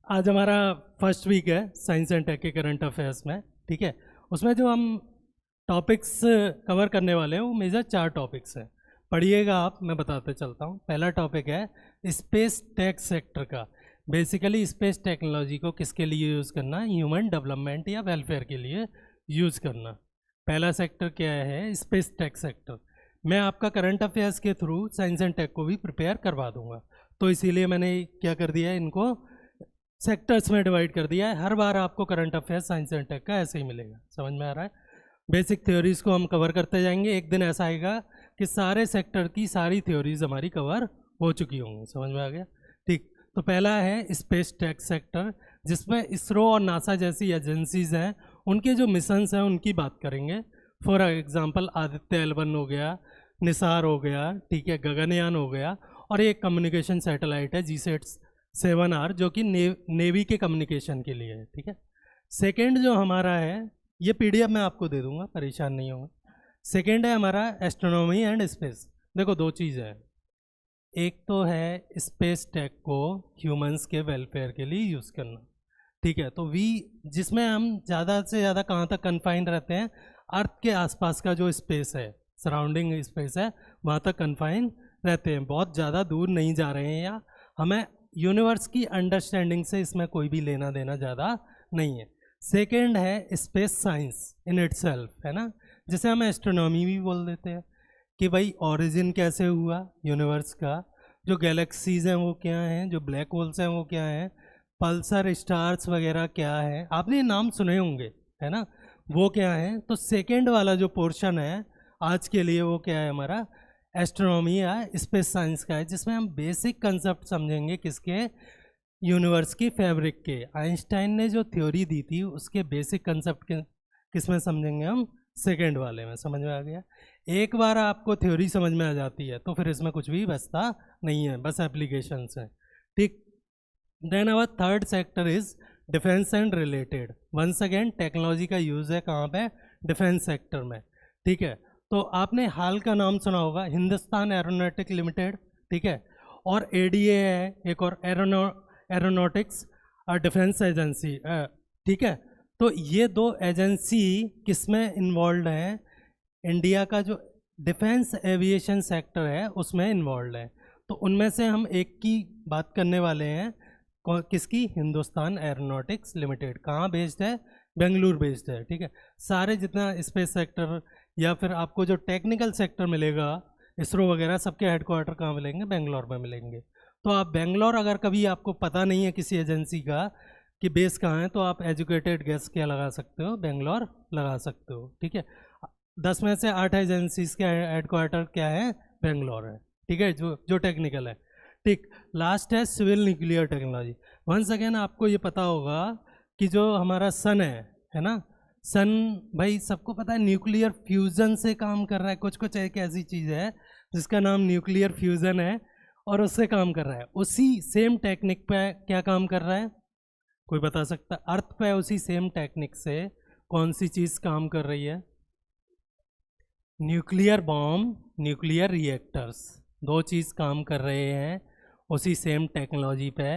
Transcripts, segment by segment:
आज हमारा first week है साइंस एंड टेक के करंट अफेयर्स में, ठीक है। उसमें जो हम टॉपिक्स कवर करने वाले हैं वो मेजर 4 टॉपिक्स हैं। पढ़िएगा आप, मैं बताते चलता हूँ। पहला टॉपिक है स्पेस टेक सेक्टर का। बेसिकली स्पेस टेक्नोलॉजी को किसके लिए यूज़ करना, ह्यूमन डेवलपमेंट या वेलफेयर के लिए यूज़ करना। पहला सेक्टर क्या है, स्पेस टेक सेक्टर। मैं आपका करंट अफेयर्स के थ्रू साइंस एंड टेक को भी प्रिपेयर करवा दूंगा, तो इसीलिए मैंने क्या कर दिया है, इनको सेक्टर्स में डिवाइड कर दिया है। हर बार आपको current affairs science and tech का ऐसे ही मिलेगा। समझ में आ रहा है? बेसिक थ्योरीज को हम कवर करते जाएंगे। एक दिन ऐसा आएगा कि सारे सेक्टर की सारी थ्योरीज हमारी कवर हो चुकी होंगी। समझ में आ गया? ठीक। तो पहला है स्पेस टेक सेक्टर, जिसमें इसरो और नासा जैसी एजेंसीज हैं, उनके जो मिशंस हैं उनकी बात करेंगे। फॉर एग्जांपल आदित्य L1 हो गया, निसार हो गया, ठीक है, गगनयान हो गया, और एक कम्युनिकेशन सैटेलाइट है GSAT-7R जो कि नेवी के कम्युनिकेशन के लिए है, ठीक है। सेकेंड जो हमारा है, ये PDF मैं आपको दे दूंगा, परेशान नहीं होगा। सेकेंड है हमारा एस्ट्रोनॉमी एंड स्पेस। देखो दो चीज़ है, एक तो है स्पेस टेक को ह्यूमंस के वेलफेयर के लिए यूज़ करना, ठीक है। तो वी जिसमें हम ज़्यादा से ज़्यादा कहाँ तक कन्फाइंड रहते हैं, अर्थ के आसपास का जो स्पेस है, सराउंडिंग स्पेस है, वहाँ तक कन्फाइन रहते हैं, बहुत ज़्यादा दूर नहीं जा रहे हैं, या हमें यूनिवर्स की अंडरस्टैंडिंग से इसमें कोई भी लेना देना ज़्यादा नहीं है। सेकेंड है स्पेस साइंस इन इटसेल्फ, है ना, जिसे हम एस्ट्रोनॉमी भी बोल देते हैं, कि भाई ओरिजिन कैसे हुआ यूनिवर्स का, जो गैलेक्सीज हैं वो क्या हैं, जो ब्लैक होल्स हैं वो क्या हैं, पल्सर स्टार्स वगैरह क्या है, आपने ये नाम सुने होंगे, है ना, वो क्या है। तो सेकेंड वाला जो पोर्शन है आज के लिए वो क्या है, हमारा एस्ट्रोनॉमी या स्पेस साइंस का है, जिसमें हम बेसिक कंसेप्ट समझेंगे किसके, यूनिवर्स की फैब्रिक के। आइंस्टाइन ने जो थ्योरी दी थी उसके बेसिक कंसेप्ट किस में समझेंगे हम, सेकेंड वाले में। समझ में आ गया? एक बार आपको थ्योरी समझ में आ जाती है तो फिर इसमें कुछ भी बचता नहीं है, बस एप्लीकेशंस हैं, ठीक। Then our third sector is defence and related. Once again technology का यूज़ है कहाँ पे, डिफेंस सेक्टर में, ठीक है। तो आपने हाल का नाम सुना होगा, हिंदुस्तान एरोनॉटिक लिमिटेड, ठीक है, और ADA है एक और, एरोनॉटिक्स और डिफेंस एजेंसी, ठीक है। तो ये दो एजेंसी किस में इन्वॉल्व हैं, इंडिया का जो डिफेंस एविएशन सेक्टर है उसमें इन्वॉल्व है। तो उनमें से हम एक की बात करने वाले हैं, किसकी, हिंदुस्तान एरोनॉटिक्स लिमिटेड। कहाँ बेस्ड है, बेंगलुरु बेस्ड है, ठीक है। सारे जितना स्पेस सेक्टर या फिर आपको जो टेक्निकल सेक्टर मिलेगा, इसरो वगैरह, सबके हेडक्वार्टर कहाँ मिलेंगे, बेंगलोर में मिलेंगे। तो आप बेंगलोर, अगर कभी आपको पता नहीं है किसी एजेंसी का कि बेस कहाँ है, तो आप एजुकेटेड गेस क्या लगा सकते हो, बेंगलोर लगा सकते हो, ठीक है। 10 में से 8 एजेंसीज के हेडक्वार्टर क्या है, बेंगलोर है, ठीक है, जो टेक्निकल है, ठीक। लास्ट है civil nuclear technology. Once again आपको ये पता होगा कि जो हमारा सन है ना, सन भाई सबको पता है न्यूक्लियर फ्यूज़न से काम कर रहा है। कुछ कुछ एक ऐसी चीज़ है जिसका नाम न्यूक्लियर फ्यूज़न है और उससे काम कर रहा है। उसी सेम टेक्निक पे क्या काम कर रहा है, कोई बता सकता? अर्थ पे उसी सेम टेक्निक से कौन सी चीज़ काम कर रही है, न्यूक्लियर बॉम्ब, न्यूक्लियर रिएक्टर्स, दो चीज़ काम कर रहे हैं उसी सेम टेक्नोलॉजी पे,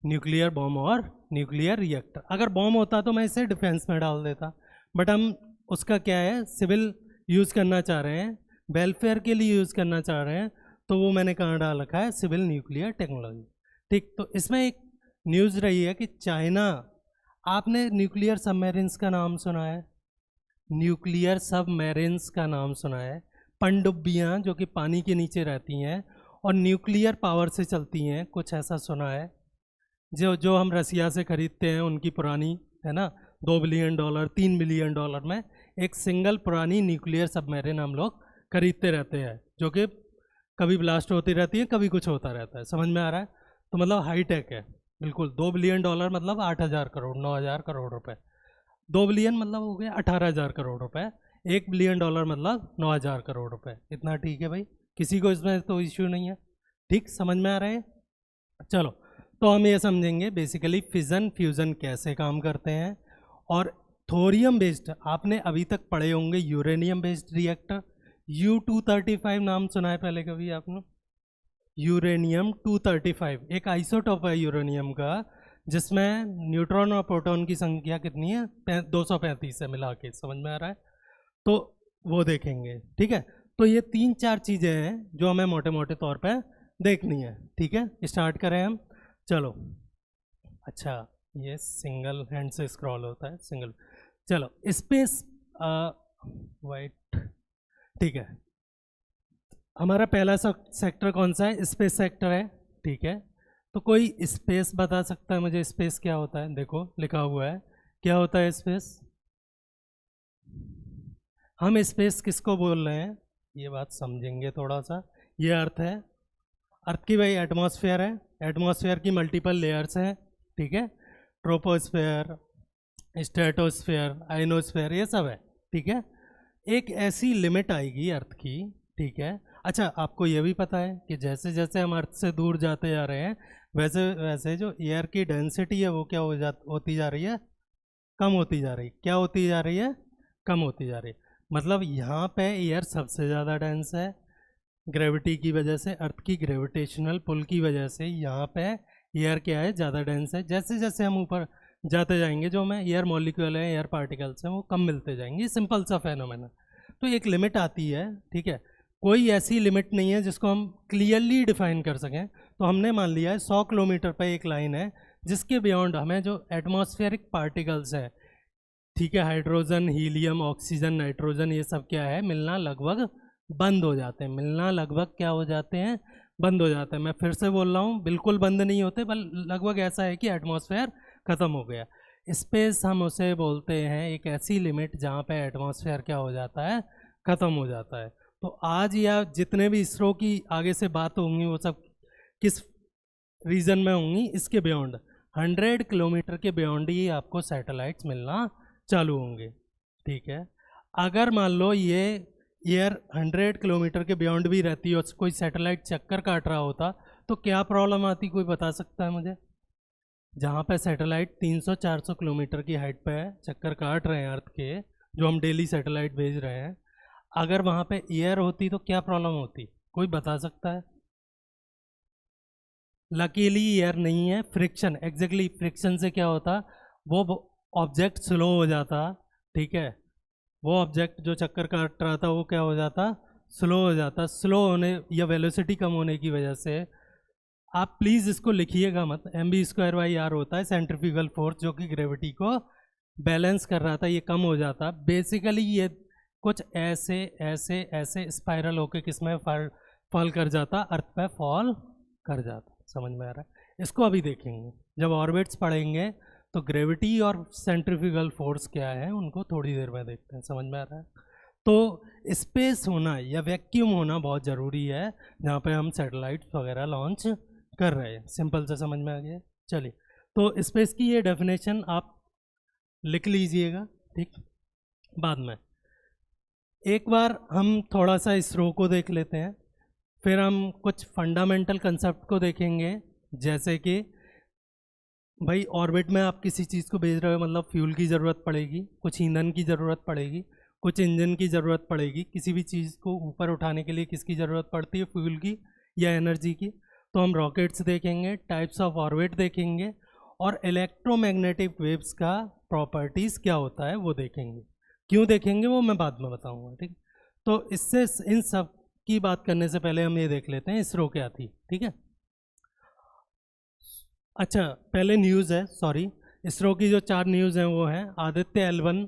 न्यूक्लियर बॉम्ब और न्यूक्लियर रिएक्टर। अगर बॉम्ब होता तो मैं इसे डिफेंस में डाल देता, बट हम उसका क्या है, सिविल यूज़ करना चाह रहे हैं, वेलफेयर के लिए यूज़ करना चाह रहे हैं, तो वो मैंने कहाँ डाल रखा है, सिविल न्यूक्लियर टेक्नोलॉजी, ठीक। तो इसमें एक न्यूज़ रही है कि चाइना, आपने न्यूक्लियर सबमरीन्स का नाम सुना है, न्यूक्लियर सबमरीन्स का नाम सुना है, पनडुब्बियाँ जो कि पानी के नीचे रहती हैं और न्यूक्लियर पावर से चलती हैं, कुछ ऐसा सुना है, जो हम रसिया से ख़रीदते हैं उनकी पुरानी, है ना, $2 बिलियन $3 बिलियन में एक सिंगल पुरानी न्यूक्लियर सबमरीन हम लोग खरीदते रहते हैं, जो कि कभी ब्लास्ट होती रहती है, कभी कुछ होता रहता है। समझ में आ रहा है? तो मतलब हाई टेक है बिल्कुल। $2 बिलियन मतलब 8,000 करोड़, 9,000 करोड़ रुपए। 2 बिलियन मतलब हो गया 18,000 करोड़ रुपए, $1 बिलियन मतलब 9,000 करोड़ रुपए। इतना ठीक है भाई, किसी को इसमें तो इश्यू नहीं है, ठीक। समझ में आ रहे हैं? चलो, तो हम ये समझेंगे बेसिकली फिजन फ्यूज़न कैसे काम करते हैं, और थोरियम बेस्ड, आपने अभी तक पढ़े होंगे यूरेनियम बेस्ड रिएक्टर, U-235 नाम सुना है पहले कभी आपने? यूरेनियम 235 एक आइसोटोप है यूरेनियम का, जिसमें न्यूट्रॉन और प्रोटॉन की संख्या कितनी है 235 है मिला के, समझ में आ रहा है? तो वो देखेंगे, ठीक है। तो ये 3-4 चीज़ें हैं जो हमें मोटे मोटे तौर पे देखनी है, ठीक है। स्टार्ट करें हम, चलो। अच्छा, ये सिंगल हैंड से स्क्रॉल होता है, सिंगल, चलो। स्पेस वाइट, ठीक है। हमारा पहला सेक्टर कौन सा है? स्पेस सेक्टर है, ठीक है। तो कोई स्पेस बता सकता है मुझे स्पेस क्या होता है? देखो लिखा हुआ है, क्या होता है स्पेस? हम स्पेस किसको बोल रहे हैं ये बात समझेंगे थोड़ा सा। ये अर्थ है, अर्थ की भाई एटमॉस्फेयर है, एटमॉस्फेयर की मल्टीपल लेयर्स हैं, ठीक है। ट्रोपोस्फेयर, स्ट्रेटोस्फेयर, आइनोस्फेयर, ये सब है, ठीक है। एक ऐसी लिमिट आएगी अर्थ की, ठीक है। अच्छा, आपको ये भी पता है कि जैसे जैसे हम अर्थ से दूर जाते जा रहे हैं वैसे वैसे जो एयर की डेंसिटी है वो क्या होती जा रही है? कम होती जा रही। क्या होती जा रही है? कम होती जा रही। मतलब यहाँ पे एयर सबसे ज़्यादा डेंस है, ग्रेविटी की वजह से, अर्थ की ग्रेविटेशनल पुल की वजह से यहाँ पे एयर क्या है? ज़्यादा डेंस है। जैसे जैसे हम ऊपर जाते जाएंगे जो हमें एयर मॉलिक्यूल है, एयर पार्टिकल्स हैं, वो कम मिलते जाएंगे। सिंपल सा फेनोमेना। तो एक लिमिट आती है, ठीक है। कोई ऐसी लिमिट नहीं है जिसको हम क्लियरली डिफाइन कर सकें। तो हमने मान लिया है 100 किलोमीटर पर एक लाइन है जिसके बियॉन्ड हमें जो एटमॉस्फेरिक पार्टिकल्स है, ठीक है, हाइड्रोजन, हीलियम, ऑक्सीजन, नाइट्रोजन, ये सब क्या है? मिलना लगभग बंद हो जाते हैं। मिलना लगभग क्या हो जाते हैं? बंद हो जाते हैं। मैं फिर से बोल रहा हूँ, बिल्कुल बंद नहीं होते, बल लगभग ऐसा है कि एटमॉस्फेयर ख़त्म हो गया। स्पेस हम उसे बोलते हैं एक ऐसी लिमिट जहाँ पे एटमॉस्फेयर क्या हो जाता है? ख़त्म हो जाता है। तो आज या जितने भी इसरो की आगे से बात होंगी वो सब किस रीजन में होंगी? इसके बियॉन्ड 100 किलोमीटर के बियॉन्ड ही आपको सैटेलाइट्स मिलना चालू होंगे, ठीक है। अगर मान लो ये एयर 100 किलोमीटर के बियॉन्ड भी रहती और कोई सैटेलाइट चक्कर काट रहा होता तो क्या प्रॉब्लम आती? कोई बता सकता है मुझे? जहाँ पे सैटेलाइट 300-400 किलोमीटर की हाइट पे है, चक्कर काट रहे हैं अर्थ के, जो हम डेली सैटेलाइट भेज रहे हैं, अगर वहाँ पे एयर होती तो क्या प्रॉब्लम होती? कोई बता सकता है? लकीली एयर नहीं है, फ्रिक्शन। एग्जैक्टली फ्रिक्शन से क्या होता? वो ऑब्जेक्ट स्लो हो जाता, ठीक है। वो ऑब्जेक्ट जो चक्कर काट रहा था वो क्या हो जाता? स्लो हो जाता। स्लो होने या वेलोसिटी कम होने की वजह से, आप प्लीज़ इसको लिखिएगा मत, mv²/r होता है सेंट्रीफ्यूगल फोर्स, जो कि ग्रेविटी को बैलेंस कर रहा था, ये कम हो जाता। बेसिकली ये कुछ ऐसे ऐसे ऐसे स्पाइरल होके किसमें फॉल कर जाता? अर्थ पे फॉल कर जाता। समझ में आ रहा है? इसको अभी देखेंगे जब ऑर्बिट्स पढ़ेंगे, तो ग्रेविटी और सेंट्रीफ्यूगल फोर्स क्या है उनको थोड़ी देर में देखते हैं। समझ में आ रहा है? तो स्पेस होना या वैक्यूम होना बहुत ज़रूरी है जहाँ पे हम सैटेलाइट्स वगैरह लॉन्च कर रहे हैं। सिंपल से समझ में आ गया? चलिए, तो स्पेस की ये डेफिनेशन आप लिख लीजिएगा, ठीक। बाद में एक बार हम थोड़ा सा इसरो को देख लेते हैं, फिर हम कुछ फंडामेंटल कंसेप्ट को देखेंगे। जैसे कि भाई ऑर्बिट में आप किसी चीज़ को भेज रहे हो, मतलब फ्यूल की ज़रूरत पड़ेगी, कुछ ईंधन की ज़रूरत पड़ेगी, कुछ इंजन की ज़रूरत पड़ेगी। किसी भी चीज़ को ऊपर उठाने के लिए किसकी ज़रूरत पड़ती है? फ्यूल की या एनर्जी की। तो हम रॉकेट्स देखेंगे, टाइप्स ऑफ ऑर्बिट देखेंगे, और इलेक्ट्रोमैग्नेटिक वेव्स का प्रॉपर्टीज़ क्या होता है वो देखेंगे। क्यों देखेंगे वो मैं बाद में बताऊँगा, ठीक। तो इससे इन सब की बात करने से पहले हम ये देख लेते हैं इसरो क्या थी, ठीक है। अच्छा, पहले न्यूज़ है, सॉरी, इसरो की जो 4 न्यूज़ हैं वो हैं आदित्य L1,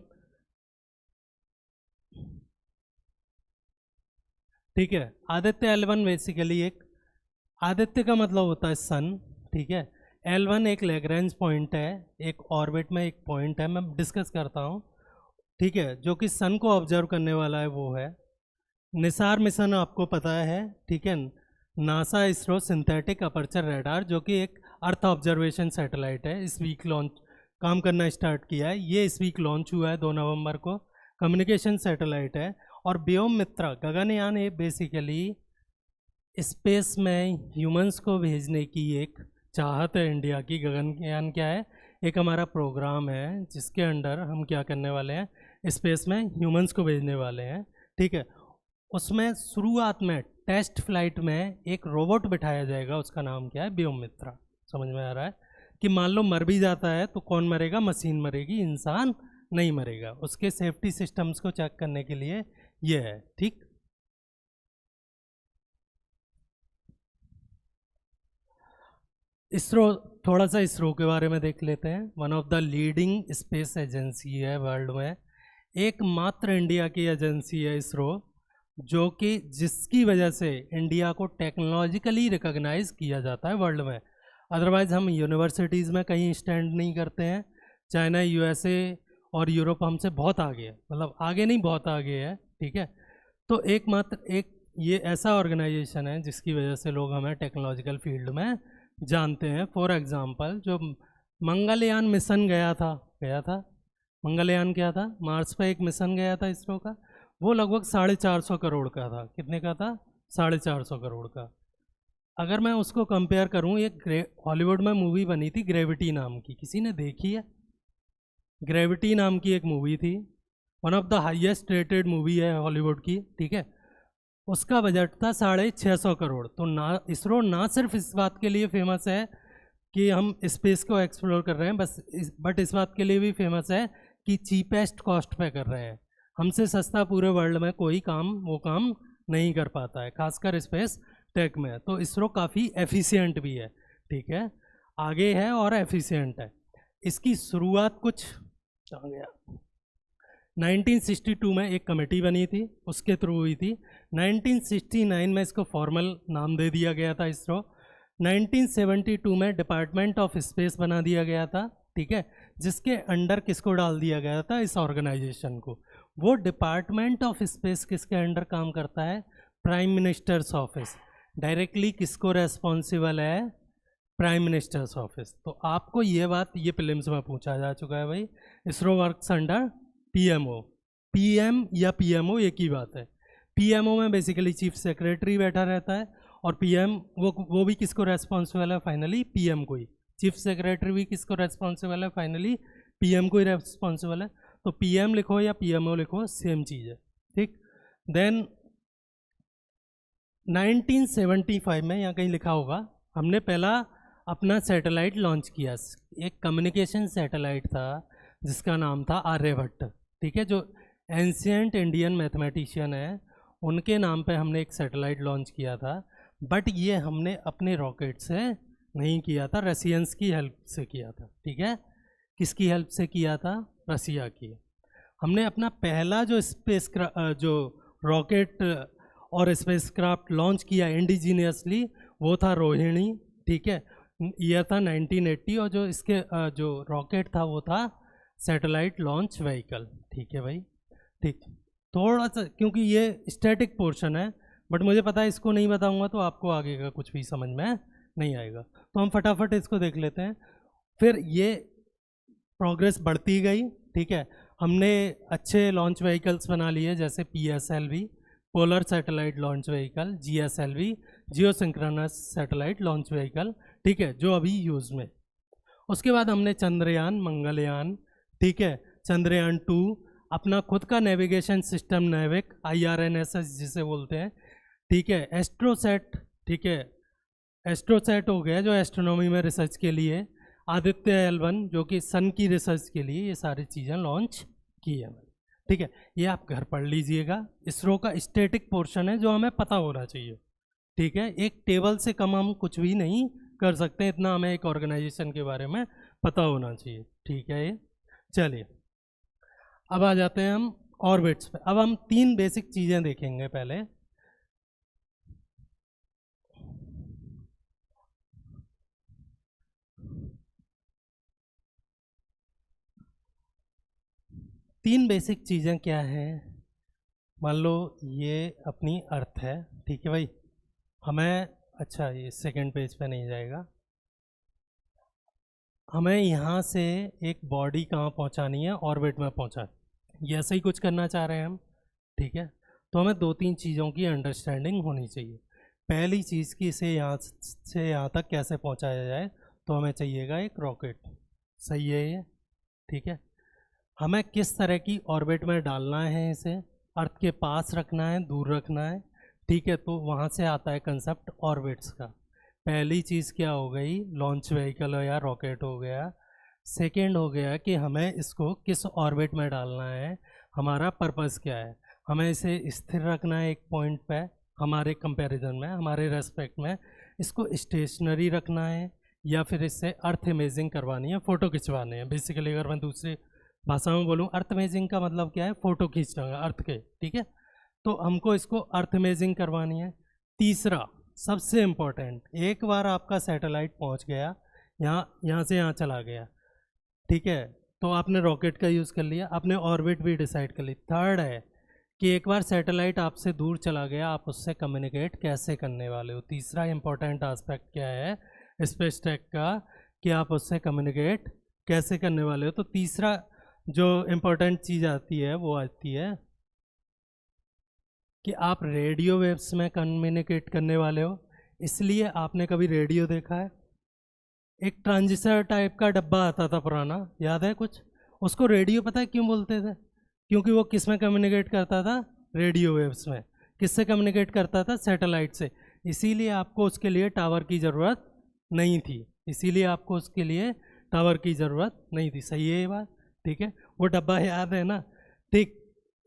ठीक है। आदित्य L1 बेसिकली एक, आदित्य का मतलब होता है सन, ठीक है। L1 एक लैग्रेंज पॉइंट है, एक ऑर्बिट में एक पॉइंट है, मैं डिस्कस करता हूँ, ठीक है, जो कि सन को ऑब्जर्व करने वाला है, वो है निसार मिशन, आपको पता है, ठीक है। NASA ISRO synthetic aperture radar, जो कि एक अर्थ ऑब्जर्वेशन सैटेलाइट है, इस वीक लॉन्च काम करना स्टार्ट किया है। ये इस वीक लॉन्च हुआ है 2 नवंबर को। कम्युनिकेशन सैटेलाइट है। और व्योम मित्रा गगनयान, ये बेसिकली स्पेस में ह्यूमंस को भेजने की एक चाहत है इंडिया की। गगनयान क्या है? एक हमारा प्रोग्राम है जिसके अंडर हम क्या करने वाले हैं? स्पेस में ह्यूमंस को भेजने वाले हैं, ठीक है। उसमें शुरुआत में टेस्ट फ्लाइट में एक रोबोट बिठाया जाएगा, उसका नाम क्या है? व्योम मित्रा। समझ में आ रहा है? कि मान लो मर भी जाता है तो कौन मरेगा, मशीन मरेगी, इंसान नहीं मरेगा। उसके सेफ्टी सिस्टम्स को चेक करने के लिए ये है, ठीक। इसरो, थोड़ा सा इसरो के बारे में देख लेते हैं। One of the leading space agency है वर्ल्ड में, एकमात्र इंडिया की एजेंसी है इसरो, जो कि जिसकी वजह से इंडिया को टेक्नोलॉजिकली रिकॉग्नाइज किया जाता है वर्ल्ड में। अदरवाइज हम यूनिवर्सिटीज़ में कहीं स्टैंड नहीं करते हैं। चाइना, यूएसए और यूरोप हमसे बहुत आगे है, मतलब आगे नहीं बहुत आगे है, ठीक है। तो एकमात्र एक ये ऐसा ऑर्गेनाइजेशन है जिसकी वजह से लोग हमें टेक्नोलॉजिकल फील्ड में जानते हैं। फॉर एग्जांपल जो मंगलयान मिशन गया था, मंगलयान क्या था, मार्स पे एक मिशन गया था इसरो का, वो लगभग 450 करोड़ का था। कितने का था? 450 करोड़ का। अगर मैं उसको कंपेयर करूं, एक हॉलीवुड में मूवी बनी थी ग्रेविटी नाम की, किसी ने देखी है? ग्रेविटी नाम की एक मूवी थी, one of the highest rated movie है हॉलीवुड की, ठीक है। उसका बजट था 650 करोड़। तो ना इसरो ना सिर्फ इस बात के लिए फेमस है कि हम स्पेस को एक्सप्लोर कर रहे हैं, बट इस बात के लिए भी फेमस है कि चीपेस्ट कॉस्ट पे कर रहे हैं। हमसे सस्ता पूरे वर्ल्ड में कोई वो काम नहीं कर पाता है, खासकर स्पेस टेक में। तो इसरो काफ़ी एफिशिएंट भी है, ठीक है, आगे है और एफिशिएंट है। इसकी शुरुआत कुछ आ गया 1962 में एक कमेटी बनी थी, उसके थ्रू हुई थी। 1969 में इसको फॉर्मल नाम दे दिया गया था इसरो। 1972 में डिपार्टमेंट ऑफ स्पेस बना दिया गया था, ठीक है, जिसके अंडर किसको डाल दिया गया था? इस ऑर्गेनाइजेशन को। वो डिपार्टमेंट ऑफ स्पेस किसके अंडर काम करता है? Prime minister's office. डायरेक्टली किसको रेस्पॉन्सिबल है? Prime minister's office. तो आपको ये बात, ये प्रीलिम्स में पूछा जा चुका है भाई, ISRO works under PMO. PM या पीएमओ एक ही बात है। पीएमओ में बेसिकली चीफ सेक्रेटरी बैठा रहता है, और पीएम वो भी किसको रेस्पॉन्सिबल है? फाइनली पीएम को ही। चीफ सेक्रेटरी भी किसको रेस्पॉन्सिबल है? फाइनली पीएम को ही रेस्पॉन्सिबल है। तो पीएम लिखो या पीएमओ लिखो, सेम चीज़ है, ठीक। देन 1975 में, यहाँ कहीं लिखा होगा, हमने पहला अपना सैटेलाइट लॉन्च किया। एक कम्युनिकेशन सैटेलाइट था जिसका नाम था आर्यभट्ट, ठीक है, जो एंशियंट इंडियन मैथमेटिशियन है, उनके नाम पे हमने एक सैटेलाइट लॉन्च किया था। बट ये हमने अपने रॉकेट से नहीं किया था, रशियंस की हेल्प से किया था, ठीक है। किसकी हेल्प से किया था? रसिया की। हमने अपना पहला जो रॉकेट और स्पेसक्राफ्ट लॉन्च किया इंडिजीनियसली, वो था रोहिणी, ठीक है, ईयर था 1980। और जो इसके जो रॉकेट था वो था सैटेलाइट लॉन्च व्हीकल, ठीक है भाई, ठीक। थोड़ा सा क्योंकि ये स्टैटिक पोर्शन है, बट मुझे पता है इसको नहीं बताऊंगा तो आपको आगे का कुछ भी समझ में नहीं आएगा, तो हम फटाफट इसको देख लेते हैं। फिर ये प्रोग्रेस बढ़ती गई, ठीक है। हमने अच्छे लॉन्च व्हीकल्स बना लिए, जैसे PSLV, polar satellite launch vehicle, GSLV, जियो सिंक्रोनस सैटेलाइट लॉन्च व्हीकल, ठीक है, जो अभी यूज़ में। उसके बाद हमने चंद्रयान, मंगलयान, ठीक है, चंद्रयान 2, अपना खुद का नेविगेशन सिस्टम नेविक, IRNSS जिसे बोलते हैं, ठीक है, एस्ट्रोसैट, ठीक है, एस्ट्रोसैट हो गया जो एस्ट्रोनॉमी में रिसर्च के लिए, आदित्य L1 जो कि सन की रिसर्च के लिए, ये सारी चीज़ें लॉन्च की है, ठीक है। ये आप घर पढ़ लीजिएगा, इसरो का स्टैटिक पोर्शन है जो हमें पता होना चाहिए, ठीक है। एक टेबल से कम हम कुछ भी नहीं कर सकते, इतना हमें एक ऑर्गेनाइजेशन के बारे में पता होना चाहिए, ठीक है। ये चलिए अब आ जाते हैं हम ऑर्बिट्स पे। अब हम 3 बेसिक चीज़ें देखेंगे पहले। तीन बेसिक चीज़ें क्या हैं? मान लो ये अपनी अर्थ है, ठीक है भाई, हमें, अच्छा ये सेकंड पेज पे नहीं जाएगा, हमें यहाँ से एक बॉडी कहाँ पहुँचानी है? ऑर्बिट में पहुँचा, ये ऐसा ही कुछ करना चाह रहे हैं हम, ठीक है। तो हमें 2-3 चीज़ों की अंडरस्टैंडिंग होनी चाहिए। पहली चीज़ कि इसे यहाँ से यहाँ तक कैसे पहुँचाया जाए, तो हमें चाहिएगा एक रॉकेट, सही है ये, ठीक है। हमें किस तरह की ऑर्बिट में डालना है, इसे अर्थ के पास रखना है, दूर रखना है, ठीक है। तो वहाँ से आता है कंसेप्ट ऑर्बिट्स का। पहली चीज़ क्या हो गई, लॉन्च व्हीकल या रॉकेट हो गया। सेकेंड हो गया कि हमें इसको किस ऑर्बिट में डालना है, हमारा पर्पस क्या है। हमें इसे स्थिर रखना है एक पॉइंट पे, हमारे कंपैरिजन में, हमारे रेस्पेक्ट में। इसको स्टेशनरी रखना है या फिर इससे अर्थ इमेजिंग करवानी है, फ़ोटो खिंचवाने हैं। बेसिकली अगर मैं दूसरी भाषा में बोलूँ, अर्थ इमेजिंग का मतलब क्या है, फ़ोटो खींचना है अर्थ के, ठीक है। तो हमको इसको अर्थ इमेजिंग करवानी है। तीसरा सबसे इम्पोर्टेंट, एक बार आपका सैटेलाइट पहुंच गया, यहाँ से यहाँ चला गया, ठीक है, तो आपने रॉकेट का यूज़ कर लिया, आपने ऑर्बिट भी डिसाइड कर ली। थर्ड है कि एक बार सैटेलाइट आपसे दूर चला गया, आप उससे कम्युनिकेट कैसे करने वाले हो। तीसरा इम्पोर्टेंट एस्पेक्ट क्या है स्पेस टेक का, कि आप उससे कम्युनिकेट कैसे करने वाले हो। तो तीसरा जो इम्पोर्टेंट चीज़ आती है वो आती है कि आप रेडियो वेव्स में कम्युनिकेट करने वाले हो। इसलिए आपने कभी रेडियो देखा है, एक ट्रांजिस्टर टाइप का डब्बा आता था पुराना, याद है कुछ, उसको रेडियो पता है क्यों बोलते थे? क्योंकि वो किस में कम्युनिकेट करता था, रेडियो वेव्स में। किससे कम्युनिकेट करता था, सैटेलाइट से। इसीलिए आपको उसके लिए टावर की ज़रूरत नहीं थी, इसीलिए आपको उसके लिए टावर की ज़रूरत नहीं थी। सही है ये बात, ठीक है, वो डब्बा याद है ना, ठीक।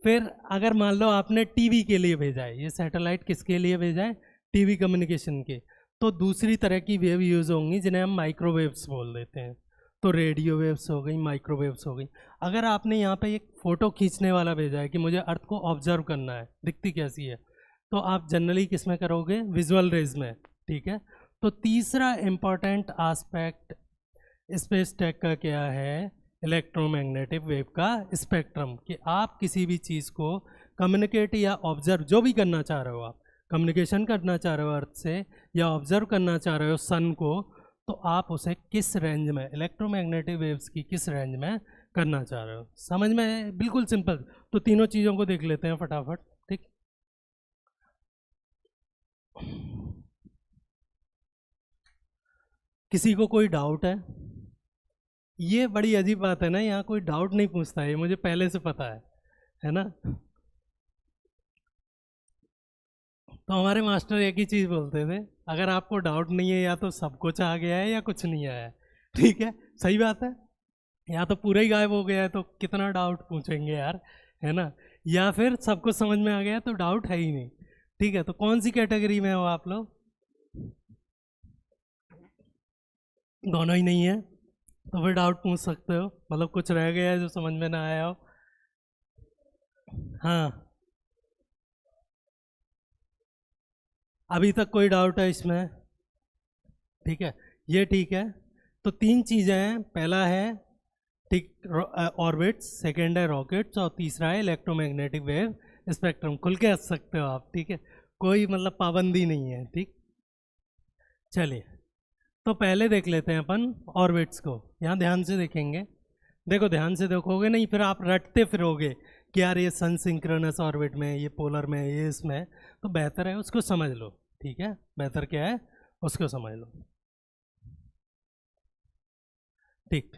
फिर अगर मान लो आपने टीवी के लिए भेजा है, ये सैटेलाइट किसके लिए भेजा है, टीवी कम्युनिकेशन के, तो दूसरी तरह की वेव यूज़ होंगी जिन्हें हम माइक्रोवेव्स बोल देते हैं। तो रेडियो वेव्स हो गई, माइक्रोवेव्स हो गई। अगर आपने यहाँ पे एक फ़ोटो खींचने वाला भेजा है कि मुझे अर्थ को ऑब्जर्व करना है, दिखती कैसी है, तो आप जनरली किस में करोगे, विजुअल रेज में, ठीक है। तो तीसरा इम्पॉर्टेंट आस्पेक्ट स्पेस टेक का क्या है, इलेक्ट्रोमैग्नेटिक वेव का स्पेक्ट्रम, कि आप किसी भी चीज़ को कम्युनिकेट या ऑब्जर्व जो भी करना चाह रहे हो, आप कम्युनिकेशन करना चाह रहे हो अर्थ से या ऑब्जर्व करना चाह रहे हो सन को, तो आप उसे किस रेंज में, इलेक्ट्रोमैग्नेटिक वेव्स की किस रेंज में करना चाह रहे हो। समझ में है, बिल्कुल सिंपल। तो तीनों चीज़ों को देख लेते हैं फटाफट, ठीक। किसी को कोई डाउट है? ये बड़ी अजीब बात है ना, यहाँ कोई डाउट नहीं पूछता है, ये मुझे पहले से पता है ना। तो हमारे मास्टर एक ही चीज़ बोलते थे, अगर आपको डाउट नहीं है या तो सब कुछ आ गया है या कुछ नहीं आया है, ठीक है। सही बात है, या तो पूरा ही गायब हो गया है तो कितना डाउट पूछेंगे यार, है ना। या फिर सब कुछ समझ में आ गया तो डाउट है ही नहीं, ठीक है। तो कौन सी कैटेगरी में हो आप लोग? दोनों ही नहीं है, तो फिर डाउट पूछ सकते हो, मतलब कुछ रह गया है जो समझ में ना आया हो। हाँ, अभी तक कोई डाउट है इसमें? ठीक है, ये ठीक है। तो तीन चीज़ें हैं, पहला है ठीक ऑर्बिट्स, सेकेंड है रॉकेट्स, और तीसरा है इलेक्ट्रोमैग्नेटिक वेव स्पेक्ट्रम। खुल के हंस सकते हो आप, ठीक है, कोई मतलब पाबंदी नहीं है, ठीक। चलिए, तो पहले देख लेते हैं अपन ऑर्बिट्स को, यहाँ ध्यान से देखेंगे। देखो, ध्यान से देखोगे नहीं फिर आप रटते फिरोगे कि यार ये सन सिंक्रोनस ऑर्बिट में, ये पोलर में, ये इसमें, तो बेहतर है उसको समझ लो, ठीक है। बेहतर क्या है, उसको समझ लो, ठीक।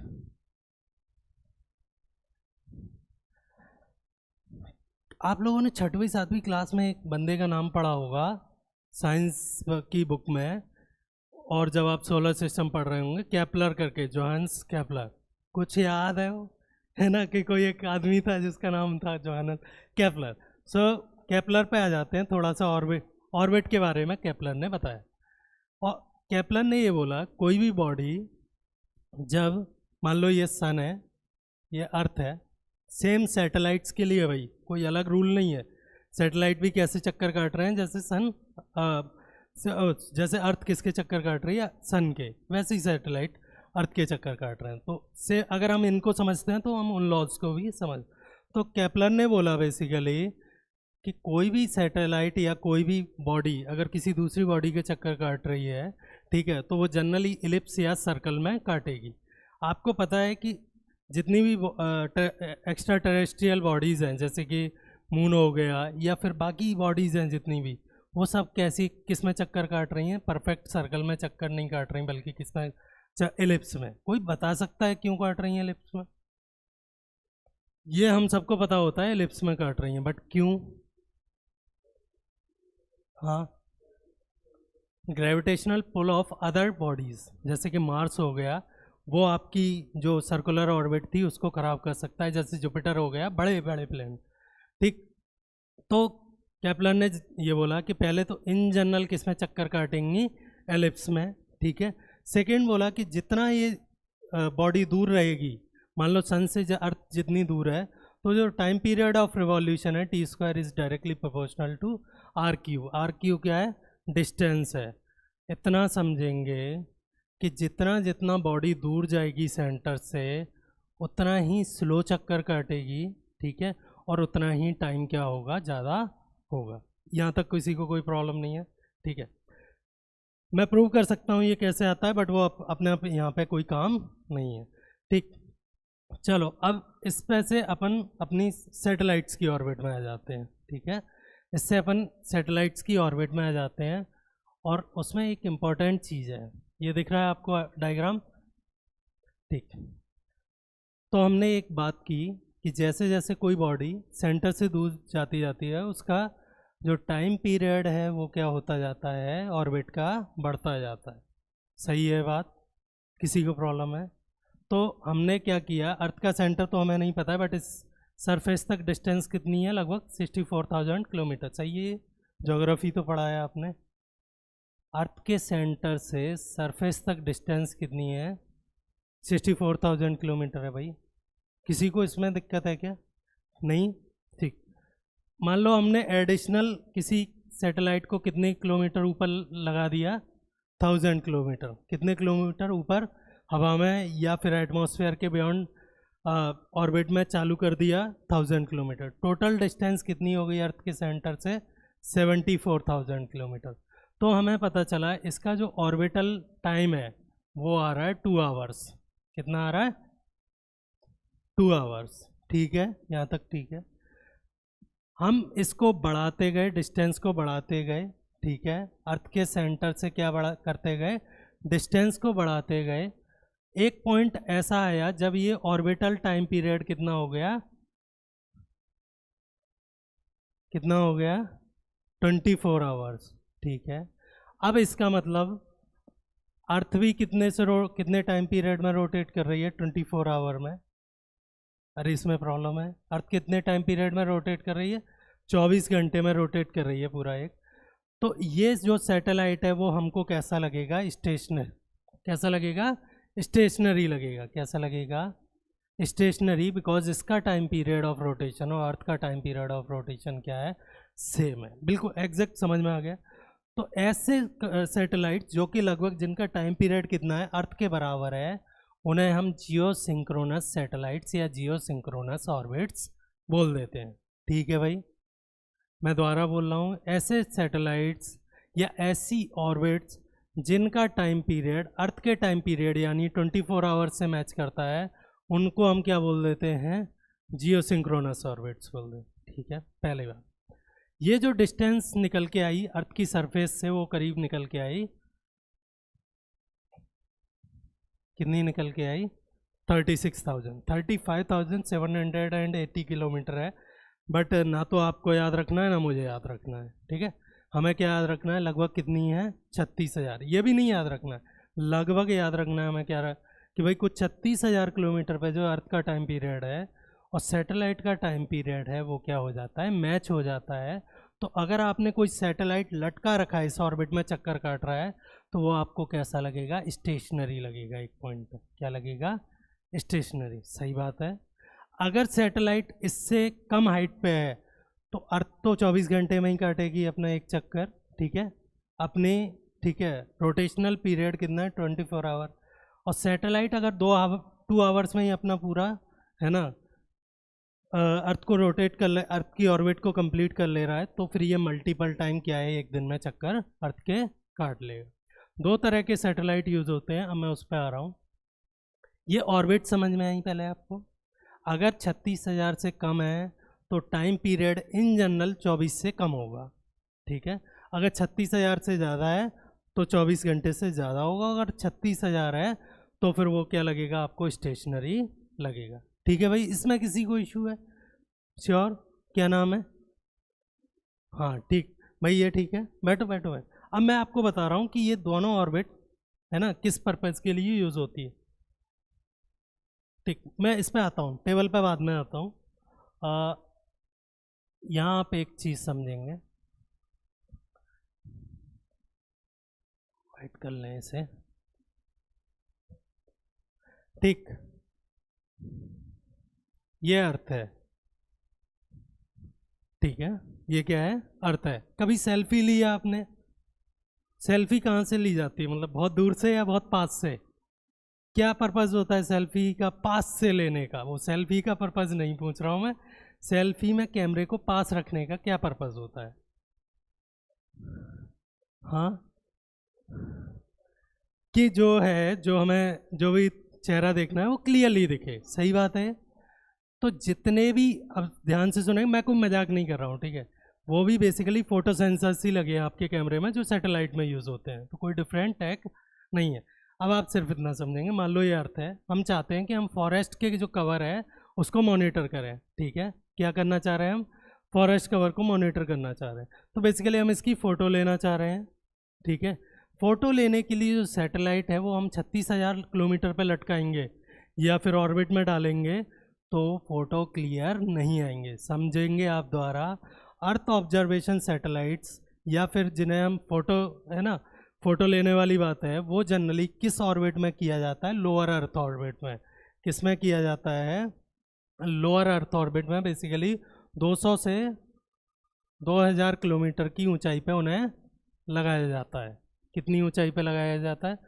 आप लोगों ने छठवीं सातवीं क्लास में एक बंदे का नाम पढ़ा होगा साइंस की बुक में, और जब आप सोलर सिस्टम पढ़ रहे होंगे, केपलर करके, जोहान्स केपलर, कुछ याद है वो, है ना, कि कोई एक आदमी था जिसका नाम था जोहान्स केपलर। सो केपलर पे आ जाते हैं, थोड़ा सा ऑर्बिट के बारे में केपलर ने बताया। और केपलर ने ये बोला, कोई भी बॉडी, जब मान लो ये सन है, ये अर्थ है, सेम सैटेलाइट्स के लिए भाई कोई अलग रूल नहीं है। सैटेलाइट भी कैसे चक्कर काट रहे हैं, जैसे सन जैसे अर्थ किसके चक्कर काट रही है, सन के, वैसे ही सैटेलाइट अर्थ के चक्कर काट रहे हैं। तो से अगर हम इनको समझते हैं तो हम उन लॉज को भी समझ। तो केपलर ने बोला बेसिकली कि कोई भी सैटेलाइट या कोई भी बॉडी अगर किसी दूसरी बॉडी के चक्कर काट रही है, ठीक है, तो वो जनरली इलिप्स या सर्कल में काटेगी। आपको पता है कि जितनी भी एक्स्ट्रा टेरेस्ट्रियल बॉडीज़ हैं, जैसे कि मून हो गया या फिर बाकी बॉडीज़ हैं जितनी भी, वो सब कैसी किस में चक्कर काट रही हैं, परफेक्ट सर्कल में चक्कर नहीं काट रही, बल्कि किस में, एलिप्स में। कोई बता सकता है क्यों काट रही हैं एलिप्स में? ये हम सबको पता होता है एलिप्स में काट रही हैं, बट क्यों? हाँ, gravitational pull of other bodies, जैसे कि मार्स हो गया, वो आपकी जो सर्कुलर ऑर्बिट थी उसको ख़राब कर सकता है, जैसे जुपिटर हो गया, बड़े बड़े प्लेनेट। ठीक, तो केपलर ने ये बोला कि पहले तो इन जनरल किस में चक्कर काटेंगी, एलिप्स में। ठीक है, सेकेंड बोला कि जितना ये बॉडी दूर रहेगी, मान लो सन से अर्थ जितनी दूर है, तो जो टाइम पीरियड ऑफ रिवॉल्यूशन है T square is directly proportional to R cube. R cube क्या है, डिस्टेंस है। इतना समझेंगे कि जितना जितना बॉडी दूर जाएगी सेंटर से, उतना ही स्लो चक्कर काटेगी। ठीक है, और उतना ही टाइम क्या होगा, ज़्यादा होगा। यहाँ तक किसी को कोई प्रॉब्लम नहीं है। ठीक है, मैं प्रूव कर सकता हूँ ये कैसे आता है, बट वो अपने आप यहाँ पे कोई काम नहीं है। ठीक, चलो अब इस पे से अपन अपनी सैटेलाइट्स की ऑर्बिट में आ जाते हैं। ठीक है, इससे अपन सैटेलाइट्स की ऑर्बिट में आ जाते हैं, और उसमें एक इम्पॉर्टेंट चीज़ है, ये दिख रहा है आपको डायग्राम। ठीक, तो हमने एक बात की कि जैसे जैसे कोई बॉडी सेंटर से दूर जाती जाती है, उसका जो टाइम पीरियड है वो क्या होता जाता है, ऑर्बिट का बढ़ता जाता है। सही है बात, किसी को प्रॉब्लम है? तो हमने क्या किया, अर्थ का सेंटर तो हमें नहीं पता है, बट इस सरफेस तक डिस्टेंस कितनी है, लगभग 64,000 किलोमीटर। सही है, ज्योग्राफी तो पढ़ा है आपने। अर्थ के सेंटर से सरफेस तक डिस्टेंस कितनी है, 64,000 किलोमीटर है भाई। किसी को इसमें दिक्कत है क्या? नहीं। ठीक, मान लो हमने एडिशनल किसी सैटेलाइट को कितने किलोमीटर ऊपर लगा दिया, 1000 किलोमीटर। कितने किलोमीटर ऊपर, हवा में या फिर एटमॉस्फेयर के बियॉन्ड ऑर्बिट में चालू कर दिया, 1000 किलोमीटर। टोटल डिस्टेंस कितनी हो गई अर्थ के सेंटर से, 74,000 किलोमीटर। तो हमें पता चला इसका जो ऑर्बिटल टाइम है वो आ रहा है 2 आवर्स। कितना आ रहा है, 2 आवर्स। ठीक है, यहाँ तक ठीक है। हम इसको बढ़ाते गए, डिस्टेंस को बढ़ाते गए। ठीक है, अर्थ के सेंटर से क्या बढ़ा करते गए, डिस्टेंस को बढ़ाते गए। एक पॉइंट ऐसा आया जब ये ऑर्बिटल टाइम पीरियड कितना हो गया, कितना हो गया, 24 आवर्स। ठीक है, अब इसका मतलब अर्थ भी कितने टाइम पीरियड में रोटेट कर रही है, 24 आवर में। अरे इसमें प्रॉब्लम है, अर्थ कितने टाइम पीरियड में रोटेट कर रही है, 24 घंटे में रोटेट कर रही है पूरा एक। तो ये जो सैटेलाइट है वो हमको कैसा लगेगा, स्टेशनरी। कैसा लगेगा, स्टेशनरी लगेगा। कैसा लगेगा, स्टेशनरी, बिकॉज इसका टाइम पीरियड ऑफ रोटेशन और अर्थ का टाइम पीरियड ऑफ रोटेशन क्या है, सेम है। बिल्कुल एग्जैक्ट समझ में आ गया। तो ऐसे सैटेलाइट जो कि लगभग जिनका टाइम पीरियड कितना है, अर्थ के बराबर है, उन्हें हम जियो सिंक्रोनस सैटेलाइट्स या जियो सिंक्रोनस ऑर्बिट्स बोल देते हैं। ठीक है भाई, मैं दोबारा बोल रहा हूँ, ऐसे सैटेलाइट्स या ऐसी ऑर्बिट्स जिनका टाइम पीरियड अर्थ के टाइम पीरियड यानी 24 आवर्स से मैच करता है, उनको हम क्या बोल देते हैं, जियो सिंक्रोनस ऑर्बिट्स बोल देते। ठीक है, पहली बात, ये जो डिस्टेंस निकल के आई अर्थ की सरफेस से, वो करीब निकल के आई, कितनी निकल के आई, 35,780 किलोमीटर है। बट ना तो आपको याद रखना है ना मुझे याद रखना है। ठीक है, हमें क्या याद रखना है, लगभग कितनी है, 36,000। ये भी नहीं याद रखना है, लगभग याद रखना है। हमें क्या कि भाई कुछ 36,000 किलोमीटर पे जो अर्थ का टाइम पीरियड है और सैटेलाइट का टाइम पीरियड है वो क्या हो जाता है, मैच हो जाता है। तो अगर आपने कोई सैटेलाइट लटका रखा है, इस ऑर्बिट में चक्कर काट रहा है, तो वो आपको कैसा लगेगा, स्टेशनरी लगेगा। एक पॉइंट पे क्या लगेगा, स्टेशनरी। सही बात है। अगर सैटेलाइट इससे कम हाइट पे है तो अर्थ तो 24 घंटे में ही काटेगी अपना एक चक्कर। ठीक है, अपने, ठीक है, रोटेशनल पीरियड कितना है, 24 आवर। और सैटेलाइट अगर 2 आवर्स में ही अपना पूरा, है ना, अर्थ को रोटेट कर ले, अर्थ की ऑर्बिट को कंप्लीट कर ले रहा है, तो फिर ये मल्टीपल टाइम क्या है, एक दिन में चक्कर अर्थ के काट लेगा। 2 तरह के सैटेलाइट यूज होते हैं, अब मैं उस पर आ रहा हूँ। ये ऑर्बिट समझ में आई पहले आपको। अगर 36,000 से कम है तो टाइम पीरियड इन जनरल 24 से कम होगा। ठीक है, अगर 36,000 से ज़्यादा है तो 24 घंटे से ज़्यादा होगा। अगर 36,000 है तो फिर वो क्या लगेगा आपको, स्टेशनरी लगेगा। ठीक है भाई, इसमें किसी को इशू है, श्योर? क्या नाम है? हाँ ठीक भाई, ये ठीक है, बैठो बैठो भाई। अब मैं आपको बता रहा हूँ कि ये दोनों ऑर्बिट है ना किस पर्पज़ के लिए यूज़ होती है। ठीक, मैं इस पे आता हूँ, टेबल पे बाद में आता हूँ। यहाँ आप एक चीज़ समझेंगे, वाइट कर लें इसे। ठीक, ये अर्थ है, ठीक है, ये क्या है, अर्थ है। कभी सेल्फी लिया आपने? सेल्फी कहाँ से ली जाती है, मतलब बहुत दूर से या बहुत पास से? क्या पर्पज़ होता है सेल्फी का पास से लेने का? वो सेल्फी का पर्पज़ नहीं पूछ रहा हूँ मैं, सेल्फी में कैमरे को पास रखने का क्या पर्पज़ होता है? हाँ, कि जो है, जो हमें जो भी चेहरा देखना है वो क्लियरली दिखे, सही बात है। तो जितने भी, अब ध्यान से सुने, मैं कोई मजाक नहीं कर रहा हूँ, ठीक है, वो भी बेसिकली फोटो सेंसर्स ही लगे हैं आपके कैमरे में जो सैटेलाइट में यूज़ होते हैं, तो कोई डिफरेंट टेक नहीं है। अब आप सिर्फ इतना समझेंगे, मान लो ये अर्थ है, हम चाहते हैं कि हम फॉरेस्ट के जो कवर है उसको मॉनिटर करें, ठीक है, क्या करना चाह रहे हैं हम, फॉरेस्ट कवर को मॉनिटर करना चाह रहे हैं, तो बेसिकली हम इसकी फ़ोटो लेना चाह रहे हैं, ठीक है। फ़ोटो लेने के लिए जो सैटेलाइट है वो हम 36,000 किलोमीटर पर लटकाएंगे या फिर ऑर्बिट में डालेंगे तो फ़ोटो क्लियर नहीं आएंगे। समझेंगे आप द्वारा, अर्थ ऑब्जर्वेशन सैटेलाइट्स या फिर जिन्हें हम फ़ोटो, है ना, फ़ोटो लेने वाली बात है, वो जनरली किस ऑर्बिट में किया जाता है, लोअर अर्थ ऑर्बिट में। किस में किया जाता है, लोअर अर्थ ऑर्बिट में। बेसिकली 200 से 2000 किलोमीटर की ऊंचाई पे उन्हें लगाया जाता है। कितनी ऊंचाई पे लगाया जाता है,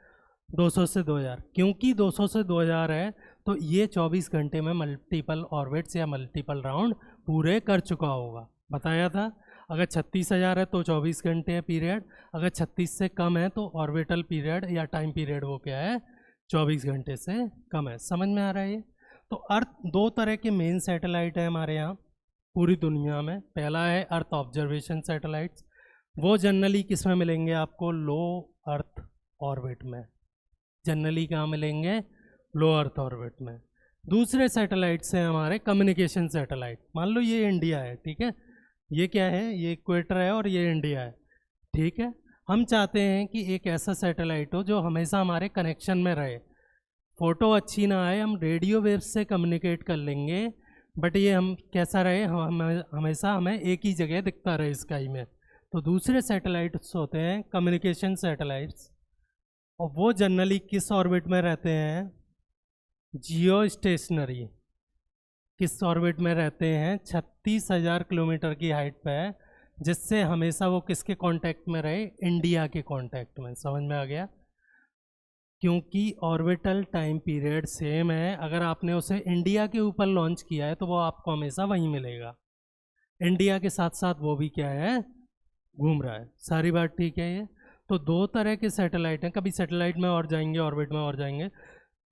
200 से 2000। क्योंकि 200 से 2000 है तो ये 24 घंटे में मल्टीपल ऑर्बिट्स या मल्टीपल राउंड पूरे कर चुका होगा, बताया था। अगर 36,000 है तो 24 घंटे है पीरियड, अगर 36 से कम है तो ऑर्बिटल पीरियड या टाइम पीरियड वो क्या है, 24 घंटे से कम है। समझ में आ रहा है ये? तो अर्थ, दो तरह के मेन सैटेलाइट है हमारे यहाँ पूरी दुनिया में। पहला है अर्थ ऑब्जर्वेशन सैटेलाइट्स, वो जनरली किस में मिलेंगे आपको, लो अर्थ ऑर्बिट में। जनरली कहाँ मिलेंगे, लो अर्थ ऑर्बिट में। दूसरे सैटेलाइट्स हैं हमारे कम्युनिकेशन सैटेलाइट। मान लो ये इंडिया है, ठीक है, ये क्या है, ये इक्वेटर है और ये इंडिया है, ठीक है। हम चाहते हैं कि एक ऐसा सैटेलाइट हो जो हमेशा हमारे कनेक्शन में रहे, फ़ोटो अच्छी ना आए, हम रेडियो वेव्स से कम्युनिकेट कर लेंगे, बट ये हम कैसा रहे, हमेशा हमें एक ही जगह दिखता रहे स्काई में। तो दूसरे सैटेलाइट्स होते हैं कम्युनिकेशन सैटेलाइट्स, और वो जनरली किस ऑर्बिट में रहते हैं, जियो स्टेशनरी। किस ऑर्बिट में रहते हैं, 36,000 किलोमीटर की हाइट पे है, जिससे हमेशा वो किसके कांटेक्ट में रहे, इंडिया के कांटेक्ट में। समझ में आ गया? क्योंकि ऑर्बिटल टाइम पीरियड सेम है, अगर आपने उसे इंडिया के ऊपर लॉन्च किया है तो वो आपको हमेशा वहीं मिलेगा, इंडिया के साथ साथ वो भी क्या है, घूम रहा है। सारी बात ठीक है ये? तो दो तरह के सैटेलाइट हैं, कभी सैटेलाइट में और जाएंगे, ऑर्बिट में और जाएंगे,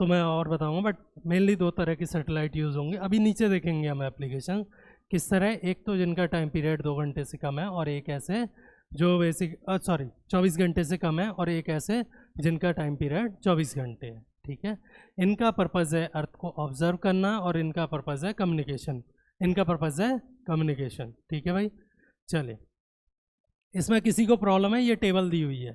तो मैं और बताऊंगा, बट मेनली दो तरह के सैटेलाइट यूज़ होंगे। अभी नीचे देखेंगे हम एप्लीकेशन किस तरह, एक तो जिनका टाइम पीरियड 2 घंटे से कम है, और एक ऐसे जो बेसिक 24 घंटे से कम है, और एक ऐसे जिनका टाइम पीरियड 24 घंटे है, ठीक है। इनका पर्पज़ है अर्थ को ऑब्जर्व करना, और इनका पर्पज़ है कम्युनिकेशन, इनका पर्पज़ है कम्युनिकेशन, ठीक है भाई। चलिए, इसमें किसी को प्रॉब्लम है, ये टेबल दी हुई है,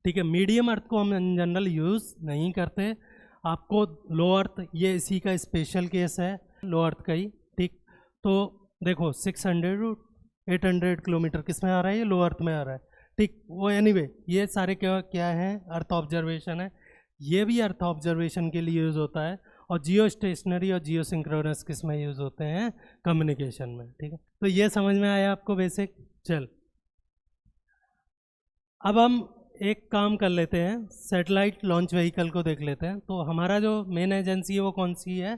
ठीक है। मीडियम अर्थ को हम इन जनरल यूज़ नहीं करते। आपको लो अर्थ, ये इसी का स्पेशल केस है, लो अर्थ का ही, ठीक। तो देखो 600 टू 800 किलोमीटर किस में आ रहा है, ये लो अर्थ में आ रहा है, ठीक। वो एनीवे ये सारे क्या क्या है, अर्थ ऑब्जर्वेशन है, ये भी अर्थ ऑब्जर्वेशन के लिए यूज़ होता है। और जियो स्टेशनरी और जियो सिंक्रोनस किस में यूज़ होते हैं, कम्युनिकेशन में, ठीक है। तो ये समझ में आया आपको बेसिक। चल, अब हम एक काम कर लेते हैं, सैटेलाइट लॉन्च व्हीकल को देख लेते हैं। तो हमारा जो मेन एजेंसी है वो कौन सी है,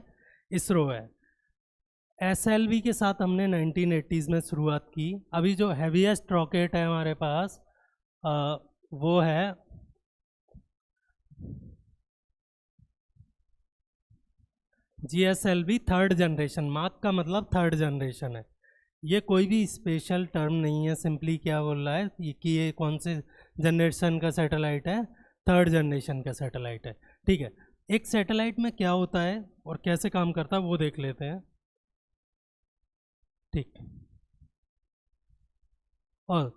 इसरो है। एसएलवी के साथ हमने 1980s में शुरुआत की। अभी जो हैवीएस्ट रॉकेट है हमारे पास वो है GSLV 3rd जनरेशन। मार्क का मतलब 3rd जनरेशन है, ये कोई भी स्पेशल टर्म नहीं है, सिंपली क्या बोल रहा है कि ये कौन से जनरेशन का सैटेलाइट है, 3rd जनरेशन का सैटेलाइट है, ठीक है। एक सैटेलाइट में क्या होता है और कैसे काम करता है वो देख लेते हैं, ठीक। और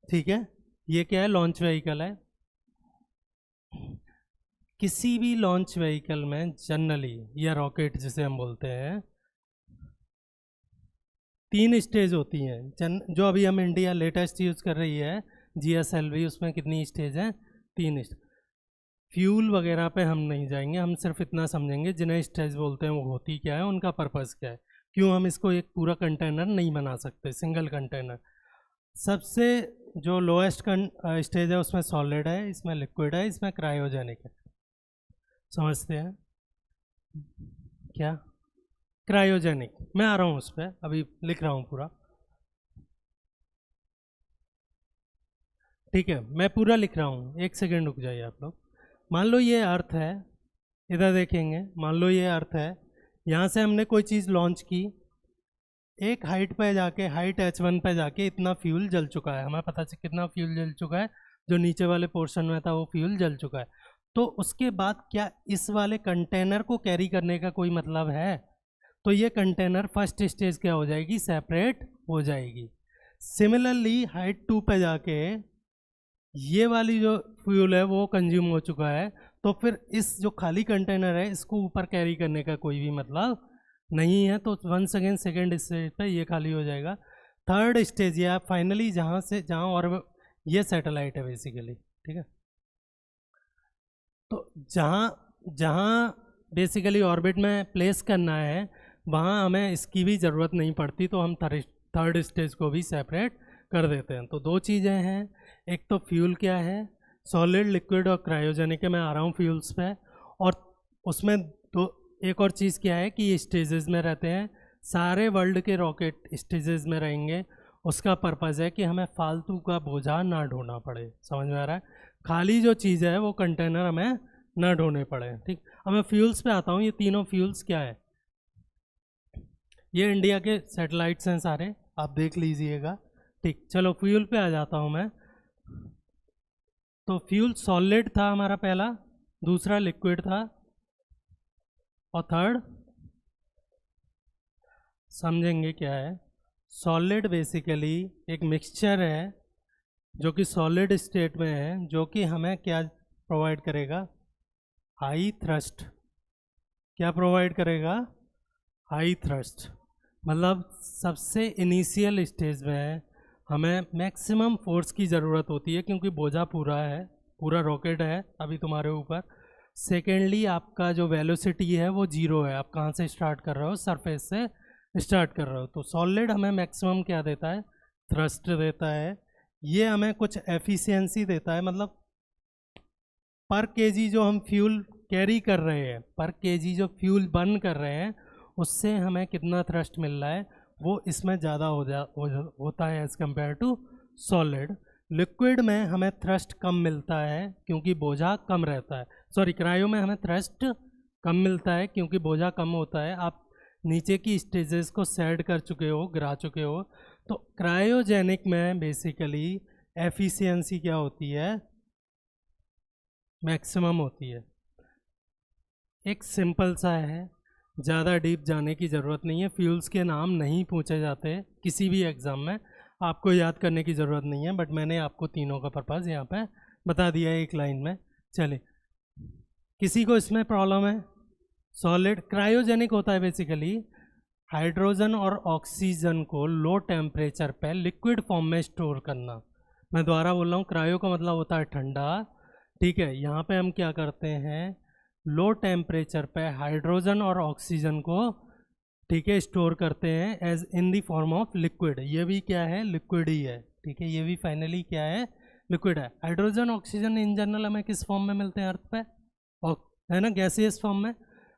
ठीक है, ये क्या है, लॉन्च व्हीकल है। किसी भी लॉन्च व्हीकल में जनरली, या रॉकेट जिसे हम बोलते हैं, 3 स्टेज होती हैं। जो अभी हम इंडिया लेटेस्ट यूज़ कर रही है GSLV, उसमें कितनी स्टेज हैं? 3 स्टेज। फ्यूल वगैरह पे हम नहीं जाएंगे, हम सिर्फ इतना समझेंगे जिन्हें स्टेज बोलते हैं वो होती क्या है, उनका पर्पज़ क्या है, क्यों हम इसको एक पूरा कंटेनर नहीं बना सकते, सिंगल कंटेनर। सबसे जो लोएस्ट स्टेज है उसमें सॉलिड है, इसमें लिक्विड है, इसमें क्रायोजेनिक है। समझते हैं क्या? क्रायोजेनिक, मैं आ रहा हूँ उस पर, अभी लिख रहा हूँ पूरा। ठीक है, मैं पूरा लिख रहा हूँ, 1 सेकेंड रुक जाइए आप लोग। मान लो ये अर्थ है, इधर देखेंगे, मान लो ये अर्थ है, यहाँ से हमने कोई चीज़ लॉन्च की, एक हाइट पे जाके, हाइट H1 पे जाके इतना फ्यूल जल चुका है, हमें पता चल कितना फ्यूल जल चुका है, जो नीचे वाले पोर्शन में था वो फ्यूल जल चुका है। तो उसके बाद क्या इस वाले कंटेनर को कैरी करने का कोई मतलब है? तो ये कंटेनर फर्स्ट स्टेज क्या हो जाएगी, सेपरेट हो जाएगी। सिमिलरली हाइट 2 पे जाके ये वाली जो फ्यूल है वो कंज्यूम हो चुका है, तो फिर इस जो खाली कंटेनर है इसको ऊपर कैरी करने का कोई भी मतलब नहीं है। तो वंस अगेन सेकेंड स्टेज पे ये खाली हो जाएगा। थर्ड स्टेज या फाइनली जहाँ और ये सैटेलाइट है बेसिकली, ठीक है। तो जहाँ बेसिकली ऑर्बिट में प्लेस करना है वहाँ हमें इसकी भी ज़रूरत नहीं पड़ती, तो हम थर्ड स्टेज को भी सेपरेट कर देते हैं। तो 2 चीज़ें हैं, एक तो फ्यूल क्या है, सॉलिड, लिक्विड और क्रायोजेनिक है। मैं आ रहा हूँ फ्यूल्स पे। और उसमें एक और चीज़ क्या है कि ये स्टेजेस में रहते हैं, सारे वर्ल्ड के रॉकेट स्टेजेस में रहेंगे। उसका पर्पज़ है कि हमें फालतू का बोझा ना ढोना पड़े, समझ में आ रहा है? खाली जो चीज़ है वो कंटेनर हमें ना ढोने पड़े, ठीक। अब मैं फ्यूल्स पे आता हूँ। ये तीनों फ्यूल्स क्या है, ये इंडिया के सैटेलाइट्स हैं सारे, आप देख लीजिएगा, ठीक। चलो फ्यूल पे आ जाता हूँ मैं। तो फ्यूल सॉलिड था हमारा पहला, दूसरा लिक्विड था, और थर्ड समझेंगे क्या है। सॉलिड बेसिकली एक मिक्सचर है जो कि सॉलिड स्टेट में है, जो कि हमें क्या प्रोवाइड करेगा, हाई थ्रस्ट। क्या प्रोवाइड करेगा, हाई थ्रस्ट। मतलब सबसे इनिशियल स्टेज में हमें मैक्सिमम फोर्स की ज़रूरत होती है, क्योंकि बोझा पूरा है, पूरा रॉकेट है अभी तुम्हारे ऊपर। सेकेंडली आपका जो वेलोसिटी है वो 0 है, आप कहाँ से स्टार्ट कर रहे हो, सरफेस से स्टार्ट कर रहे हो। तो सॉलिड हमें मैक्सिमम क्या देता है, थ्रस्ट देता है। ये हमें कुछ एफिशिएंसी देता है, मतलब पर केजी जो हम फ्यूल कैरी कर रहे हैं, पर केजी जो फ्यूल बर्न कर रहे हैं, उससे हमें कितना थ्रस्ट मिल रहा है वो इसमें ज़्यादा होता है as compare to solid. Liquid में हमें थ्रस्ट कम मिलता है क्योंकि बोझा कम रहता है। सॉरी, क्रायो में हमें थ्रस्ट कम मिलता है क्योंकि बोझा कम होता है। आप नीचे की स्टेजेस को सेड कर चुके हो, गिरा चुके हो। तो क्रायोजेनिक में बेसिकली एफिशिएंसी क्या होती है, मैक्सिमम होती है। एक सिंपल सा है, ज़्यादा डीप जाने की ज़रूरत नहीं है। फ्यूल्स के नाम नहीं पूछे जाते किसी भी एग्ज़ाम में, आपको याद करने की ज़रूरत नहीं है, बट मैंने आपको तीनों का पर्पज़ यहाँ पे बता दिया है एक लाइन में। चलिए, किसी को इसमें प्रॉब्लम है? सॉलिड क्रायोजेनिक होता है बेसिकली हाइड्रोजन और ऑक्सीजन को लो टेम्परेचर पे लिक्विड फॉर्म में स्टोर करना। मैं दोबारा बोल रहा हूँ, क्रायो का मतलब होता है ठंडा, ठीक है। यहाँ पे हम क्या करते हैं, लो टेम्परेचर पे हाइड्रोजन और ऑक्सीजन को, ठीक है, स्टोर करते हैं as in the form of liquid. ये भी क्या है, लिक्विड ही है, ठीक है। ये भी फाइनली क्या है, लिक्विड है। हाइड्रोजन ऑक्सीजन इन जनरल हमें किस फॉर्म में मिलते हैं अर्थ पे, है ना, गैसियस फॉर्म में।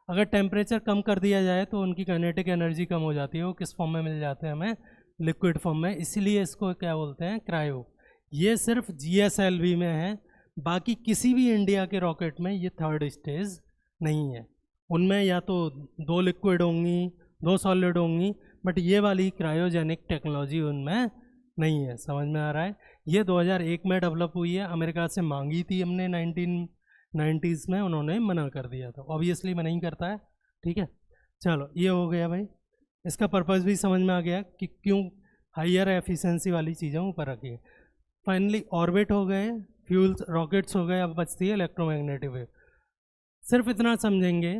अगर टेम्परेचर कम कर दिया जाए तो उनकी काइनेटिक एनर्जी कम हो जाती है, वो किस फॉर्म में मिल जाते हैं हमें, लिक्विड फॉर्म में। इसीलिए इसको क्या बोलते हैं, क्रायो। ये सिर्फ GSLV में है, बाकी किसी भी इंडिया के रॉकेट में ये थर्ड स्टेज नहीं है। उनमें या तो 2 लिक्विड होंगी, 2 सॉलिड होंगी, बट ये वाली क्रायोजेनिक टेक्नोलॉजी उनमें नहीं है। समझ में आ रहा है? ये 2001 में डेवलप हुई है, अमेरिका से मांगी थी हमने 1990s में, उन्होंने मना कर दिया था। ऑब्वियसली मना ही करता है, ठीक है। चलो ये हो गया भाई, इसका पर्पज़ भी समझ में आ गया कि क्यों हाइयर एफिशिएंसी वाली चीज़ें ऊपर रखी है। फाइनली ऑर्बिट हो गए, फ्यूल्स रॉकेट्स हो गए, अब बचती है इलेक्ट्रोमैग्नेटिक वेव। सिर्फ इतना समझेंगे,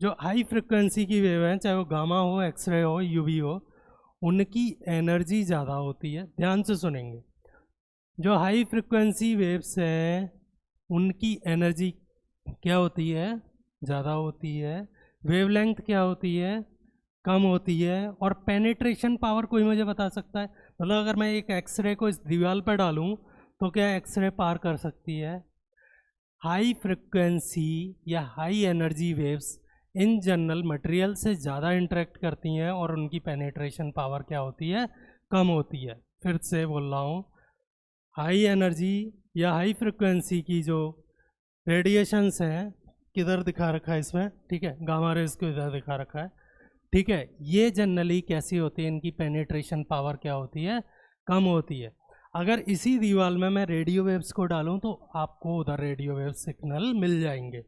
जो हाई फ्रिक्वेंसी की वेव है, चाहे वो गामा हो, एक्सरे हो, यूवी हो, उनकी एनर्जी ज़्यादा होती है। ध्यान से सुनेंगे, जो हाई फ्रिक्वेंसी वेव्स हैं उनकी एनर्जी क्या होती है, ज़्यादा होती है। वेवलेंथ क्या होती है, कम होती है। और पेनिट्रेशन पावर कोई मुझे बता सकता है? मतलब अगर मैं एक एक्सरे को इस दीवार पर डालूं तो क्या एक्सरे पार कर सकती है? हाई फ्रिक्वेंसी या high energy waves in general material से ज़्यादा इंटरेक्ट करती हैं और उनकी पेनिट्रेशन पावर क्या होती है, कम होती है। फिर से बोल रहा हूँ, हाई एनर्जी या हाई फ्रिक्वेंसी की जो रेडिएशंस हैं, किधर दिखा रखा है इसमें, ठीक है, गामा रेज को इधर दिखा रखा है, ठीक है, ये जनरली कैसी होती है, इनकी पेनिट्रेशन पावर क्या होती है, कम होती है। अगर इसी दीवार में मैं रेडियो वेव्स को डालूं तो आपको उधर रेडियो वेव सिग्नल मिल जाएंगे।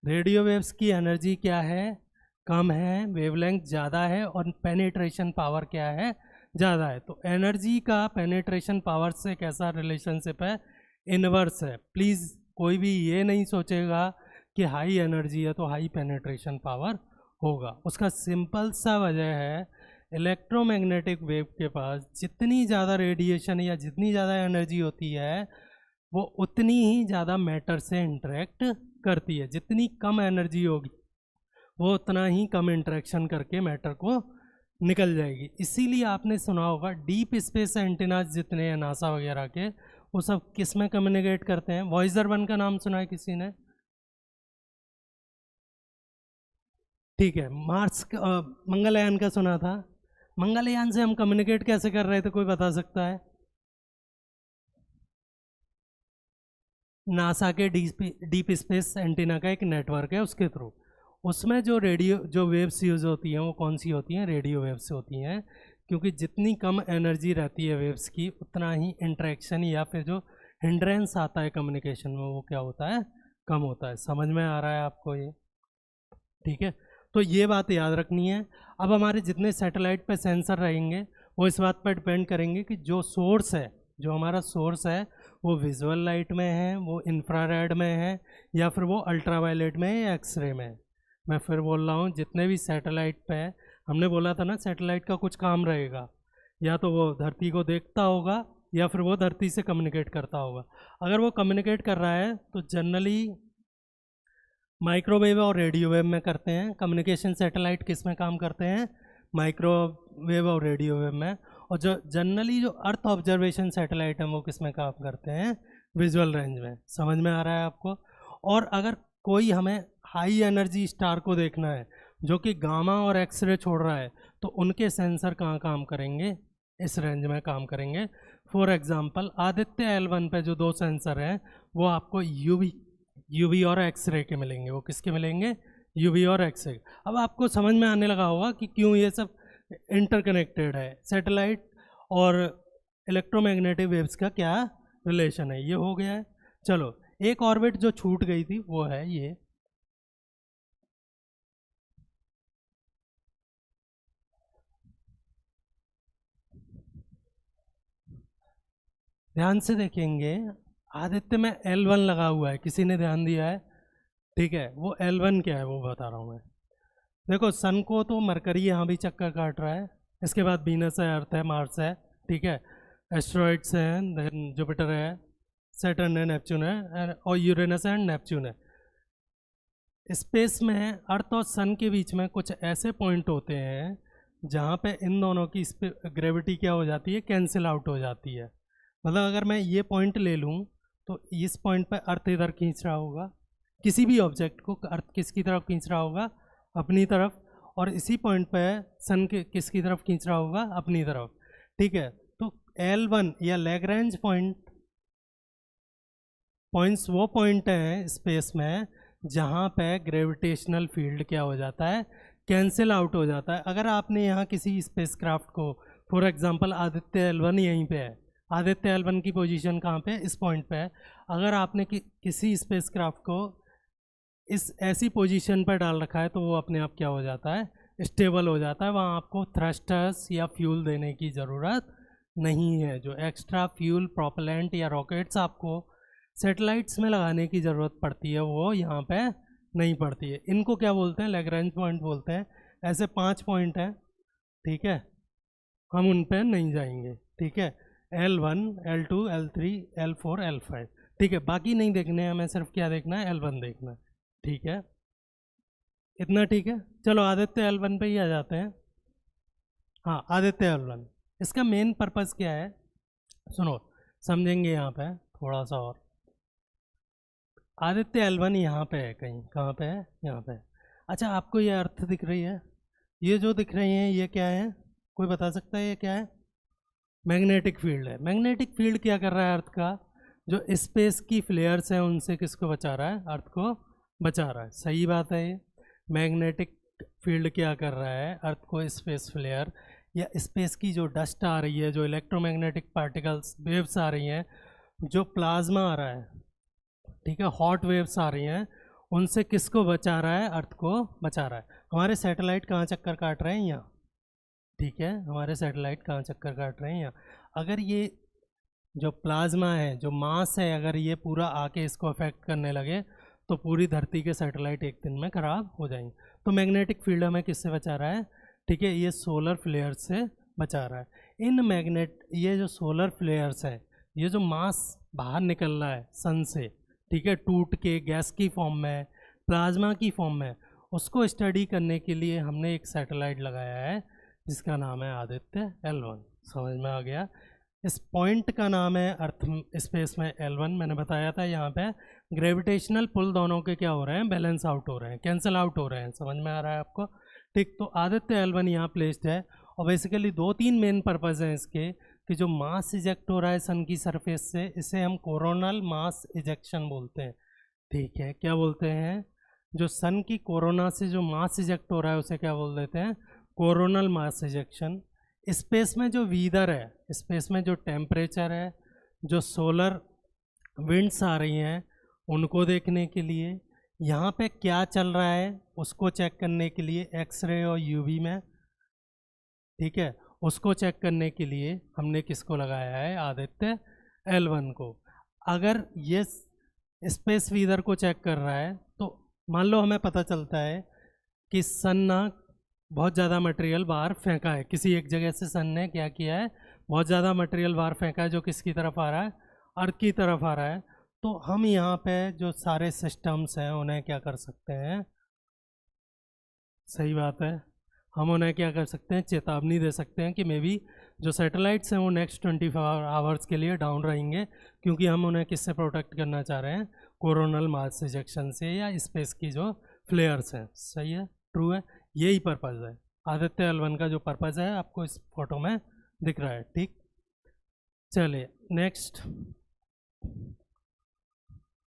रेडियो वेव्स की एनर्जी क्या है, कम है, वेवलेंथ ज़्यादा है, और पेनिट्रेशन पावर क्या है, ज़्यादा है। तो एनर्जी का पेनिट्रेशन पावर से कैसा रिलेशनशिप है, इनवर्स है। प्लीज़ कोई भी ये नहीं सोचेगा कि हाई एनर्जी है तो हाई पेनिट्रेशन पावर होगा। उसका सिंपल सा वजह है, इलेक्ट्रोमैग्नेटिक वेव के पास जितनी ज़्यादा रेडिएशन या जितनी ज़्यादा एनर्जी होती है वो उतनी ही ज़्यादा मैटर से इंटरेक्ट करती है। जितनी कम एनर्जी होगी वो उतना ही कम इंटरेक्शन करके मैटर को निकल जाएगी। इसीलिए आपने सुना होगा डीप स्पेस एंटीनाज जितने हैं नासा वगैरह के, वो सब किस में कम्युनिकेट करते हैं? वॉयजर 1 का नाम सुना है किसी ने? ठीक है, मंगलयान का सुना था। मंगलयान से हम कम्युनिकेट कैसे कर रहे थे, कोई बता सकता है? नासा के डीप स्पेस एंटीना का एक नेटवर्क है, उसके थ्रू। उसमें जो वेव्स यूज होती हैं वो कौन सी होती हैं, रेडियो वेव्स होती हैं। क्योंकि जितनी कम एनर्जी रहती है वेव्स की, उतना ही इंटरेक्शन या फिर जो हिंड्रेंस आता है कम्युनिकेशन में वो क्या होता है, कम होता है। समझ में आ रहा है आपको ये? ठीक है, तो ये बात याद रखनी है। अब हमारे जितने सैटेलाइट पे सेंसर रहेंगे वो इस बात पर डिपेंड करेंगे कि जो सोर्स है, जो हमारा सोर्स है, वो विजुअल लाइट में है, वो इंफ्रारेड में है, या फिर वो अल्ट्रावायलेट में है, या एक्सरे में है। मैं फिर बोल रहा हूँ, जितने भी सैटेलाइट पे है, हमने बोला था ना सैटेलाइट का कुछ काम रहेगा, या तो वो धरती को देखता होगा या फिर वो धरती से कम्युनिकेट करता होगा। अगर वो कम्युनिकेट कर रहा है तो जनरली माइक्रोवेव और रेडियो वेव में करते हैं। कम्युनिकेशन सैटेलाइट किस में काम करते हैं, माइक्रोवेव और रेडियो वेव में। और जो जनरली जो अर्थ ऑब्जर्वेशन सैटेलाइट है वो किस में काम करते हैं, विजुअल रेंज में। समझ में आ रहा है आपको? और अगर कोई हमें हाई एनर्जी स्टार को देखना है जो कि गामा और एक्सरे छोड़ रहा है, तो उनके सेंसर कहाँ काम करेंगे, इस रेंज में काम करेंगे। फॉर एग्जांपल आदित्य L1 पे जो 2 सेंसर हैं वो आपको यूवी और एक्सरे के मिलेंगे। वो किसके मिलेंगे, यूवी और एक्सरे। अब आपको समझ में आने लगा होगा कि क्यों ये सब इंटरकनेक्टेड है, सैटेलाइट और इलेक्ट्रोमैग्नेटिक वेव्स का क्या रिलेशन है। ये हो गया है। चलो, एक ऑर्बिट जो छूट गई थी वो है ये। ध्यान से देखेंगे, आदित्य में L1 लगा हुआ है, किसी ने ध्यान दिया है? ठीक है, वो L1 क्या है वो बता रहा हूँ मैं। देखो, सन को तो मरकरी यहाँ भी चक्कर काट रहा है, इसके बाद वीनस है, अर्थ है, मार्स है, ठीक है, एस्ट्रॉइड्स हैं, देन जुपिटर है, सैटर्न है, नेपच्यून है, और यूरेनस है, नेपच्यून है। स्पेस में अर्थ और सन के बीच में कुछ ऐसे पॉइंट होते हैं जहाँ पे इन दोनों की ग्रेविटी क्या हो जाती है, कैंसिल आउट हो जाती है। मतलब अगर मैं ये पॉइंट ले लूँ तो इस पॉइंट पे अर्थ इधर खींच रहा होगा, किसी भी ऑब्जेक्ट को अर्थ किसकी तरफ खींच रहा होगा, अपनी तरफ, और इसी पॉइंट पे सन के किसकी तरफ खींच रहा होगा, अपनी तरफ। ठीक है, तो L1 या लैग्रेंज पॉइंट्स वो पॉइंट हैं स्पेस में जहाँ पे ग्रेविटेशनल फील्ड क्या हो जाता है, कैंसिल आउट हो जाता है। अगर आपने यहाँ किसी स्पेसक्राफ्ट को, फॉर एग्जांपल आदित्य L1 यहीं पे है, आदित्य L1 की पोजीशन कहाँ पे है, इस पॉइंट पे है। अगर आपने किसी स्पेसक्राफ्ट को इस ऐसी पोजीशन पर डाल रखा है तो वो अपने आप क्या हो जाता है, स्टेबल हो जाता है। वहाँ आपको थ्रस्टर्स या फ्यूल देने की ज़रूरत नहीं है। जो एक्स्ट्रा फ्यूल प्रोपेलेंट या रॉकेट्स आपको सैटेलाइट्स में लगाने की ज़रूरत पड़ती है वो यहाँ पे नहीं पड़ती है। इनको क्या बोलते हैं, लैग्रेंज पॉइंट बोलते हैं। ऐसे 5 पॉइंट हैं, ठीक है, हम उन पे नहीं जाएंगे, ठीक है। L1, L2, L3, L4, L5, ठीक है। बाकी नहीं देखने हैं हमें, सिर्फ क्या देखना है, L1 देखना है, ठीक है। इतना ठीक है। चलो आदित्य L1 पे ही आ जाते हैं। हाँ, आदित्य L1, इसका मेन पर्पस क्या है, सुनो समझेंगे यहाँ पे थोड़ा सा और। आदित्य L1 यहाँ पे है कहीं, कहाँ पे है, यहाँ पे है। अच्छा, आपको ये अर्थ दिख रही है, ये जो दिख रही हैं ये क्या है, कोई बता सकता है ये क्या है? मैग्नेटिक फील्ड है। मैग्नेटिक फील्ड क्या कर रहा है अर्थ का, जो स्पेस की फ्लेयर्स हैं उनसे किसको बचा रहा है, अर्थ को बचा रहा है। सही बात है ये। मैग्नेटिक फील्ड क्या कर रहा है, अर्थ को स्पेस फ्लेयर या स्पेस की जो डस्ट आ रही है, जो इलेक्ट्रोमैग्नेटिक पार्टिकल्स वेव्स आ रही हैं, जो प्लाज्मा आ रहा है, ठीक है, हॉट वेव्स आ रही हैं, उनसे किसको बचा रहा है, अर्थ को बचा रहा है। हमारे सैटेलाइट कहाँ चक्कर काट रहे हैं, यहाँ, ठीक है, हमारे सैटेलाइट कहाँ चक्कर काट रहे हैं, यहाँ। अगर ये जो प्लाज्मा है, जो मास है, अगर ये पूरा आके इसको अफेक्ट करने लगे तो पूरी धरती के सैटेलाइट एक दिन में ख़राब हो जाएंगे। तो मैग्नेटिक फील्ड हमें किससे बचा रहा है, ठीक है, ये सोलर फ्लेयर से बचा रहा है। ये जो सोलर फ्लेयर्स है, ये जो मास बाहर निकल रहा है सन से, ठीक है, टूट के गैस की फॉर्म में, प्लाज्मा की फॉर्म में, उसको स्टडी करने के लिए हमने एक सैटेलाइट लगाया है जिसका नाम है आदित्य L1। समझ में आ गया? इस पॉइंट का नाम है अर्थ स्पेस में L1। मैंने बताया था यहाँ पे ग्रेविटेशनल पुल दोनों के क्या हो रहे हैं, बैलेंस आउट हो रहे हैं, कैंसिल आउट हो रहे हैं। समझ में आ रहा है आपको? ठीक, तो आदित्य L1 यहाँ प्लेस्ड है। और बेसिकली 2-3 मेन पर्पज़ हैं इसके, कि जो मास इजेक्ट हो रहा है सन की सरफेस से, इसे हम कोरोनल मास इजेक्शन बोलते हैं, ठीक है। क्या बोलते हैं? जो सन की कोरोना से जो मास इजेक्ट हो रहा है उसे क्या बोल देते हैं, कोरोनल मास इजेक्शन। स्पेस में जो वीदर है, स्पेस में जो टेम्परेचर है, जो सोलर विंड्स आ रही हैं, उनको देखने के लिए, यहाँ पे क्या चल रहा है उसको चेक करने के लिए एक्सरे और यूवी में, ठीक है, उसको चेक करने के लिए हमने किसको लगाया है, आदित्य L1 को। अगर ये स्पेस वीदर को चेक कर रहा है तो मान लो हमें पता चलता है कि सन ना बहुत ज़्यादा मटेरियल बाहर फेंका है, किसी एक जगह से सन ने क्या किया है, बहुत ज़्यादा मटेरियल बाहर फेंका है, जो किसकी तरफ आ रहा है, अर्थ की तरफ आ रहा है। तो हम यहाँ पे जो सारे सिस्टम्स हैं उन्हें क्या कर सकते हैं, सही बात है, हम उन्हें क्या कर सकते हैं, चेतावनी दे सकते हैं कि मे बी जो सैटेलाइट्स हैं वो नेक्स्ट 24 आवर्स के लिए डाउन रहेंगे, क्योंकि हम उन्हें किससे प्रोटेक्ट करना चाह रहे हैं, कोरोनल मास इजेक्शन से या स्पेस की जो फ्लेयर्स हैं। सही है, ट्रू है, यही पर्पज़ है आदित्य L1 का। जो पर्पज़ है आपको इस फोटो में दिख रहा है, ठीक। चलिए नेक्स्ट,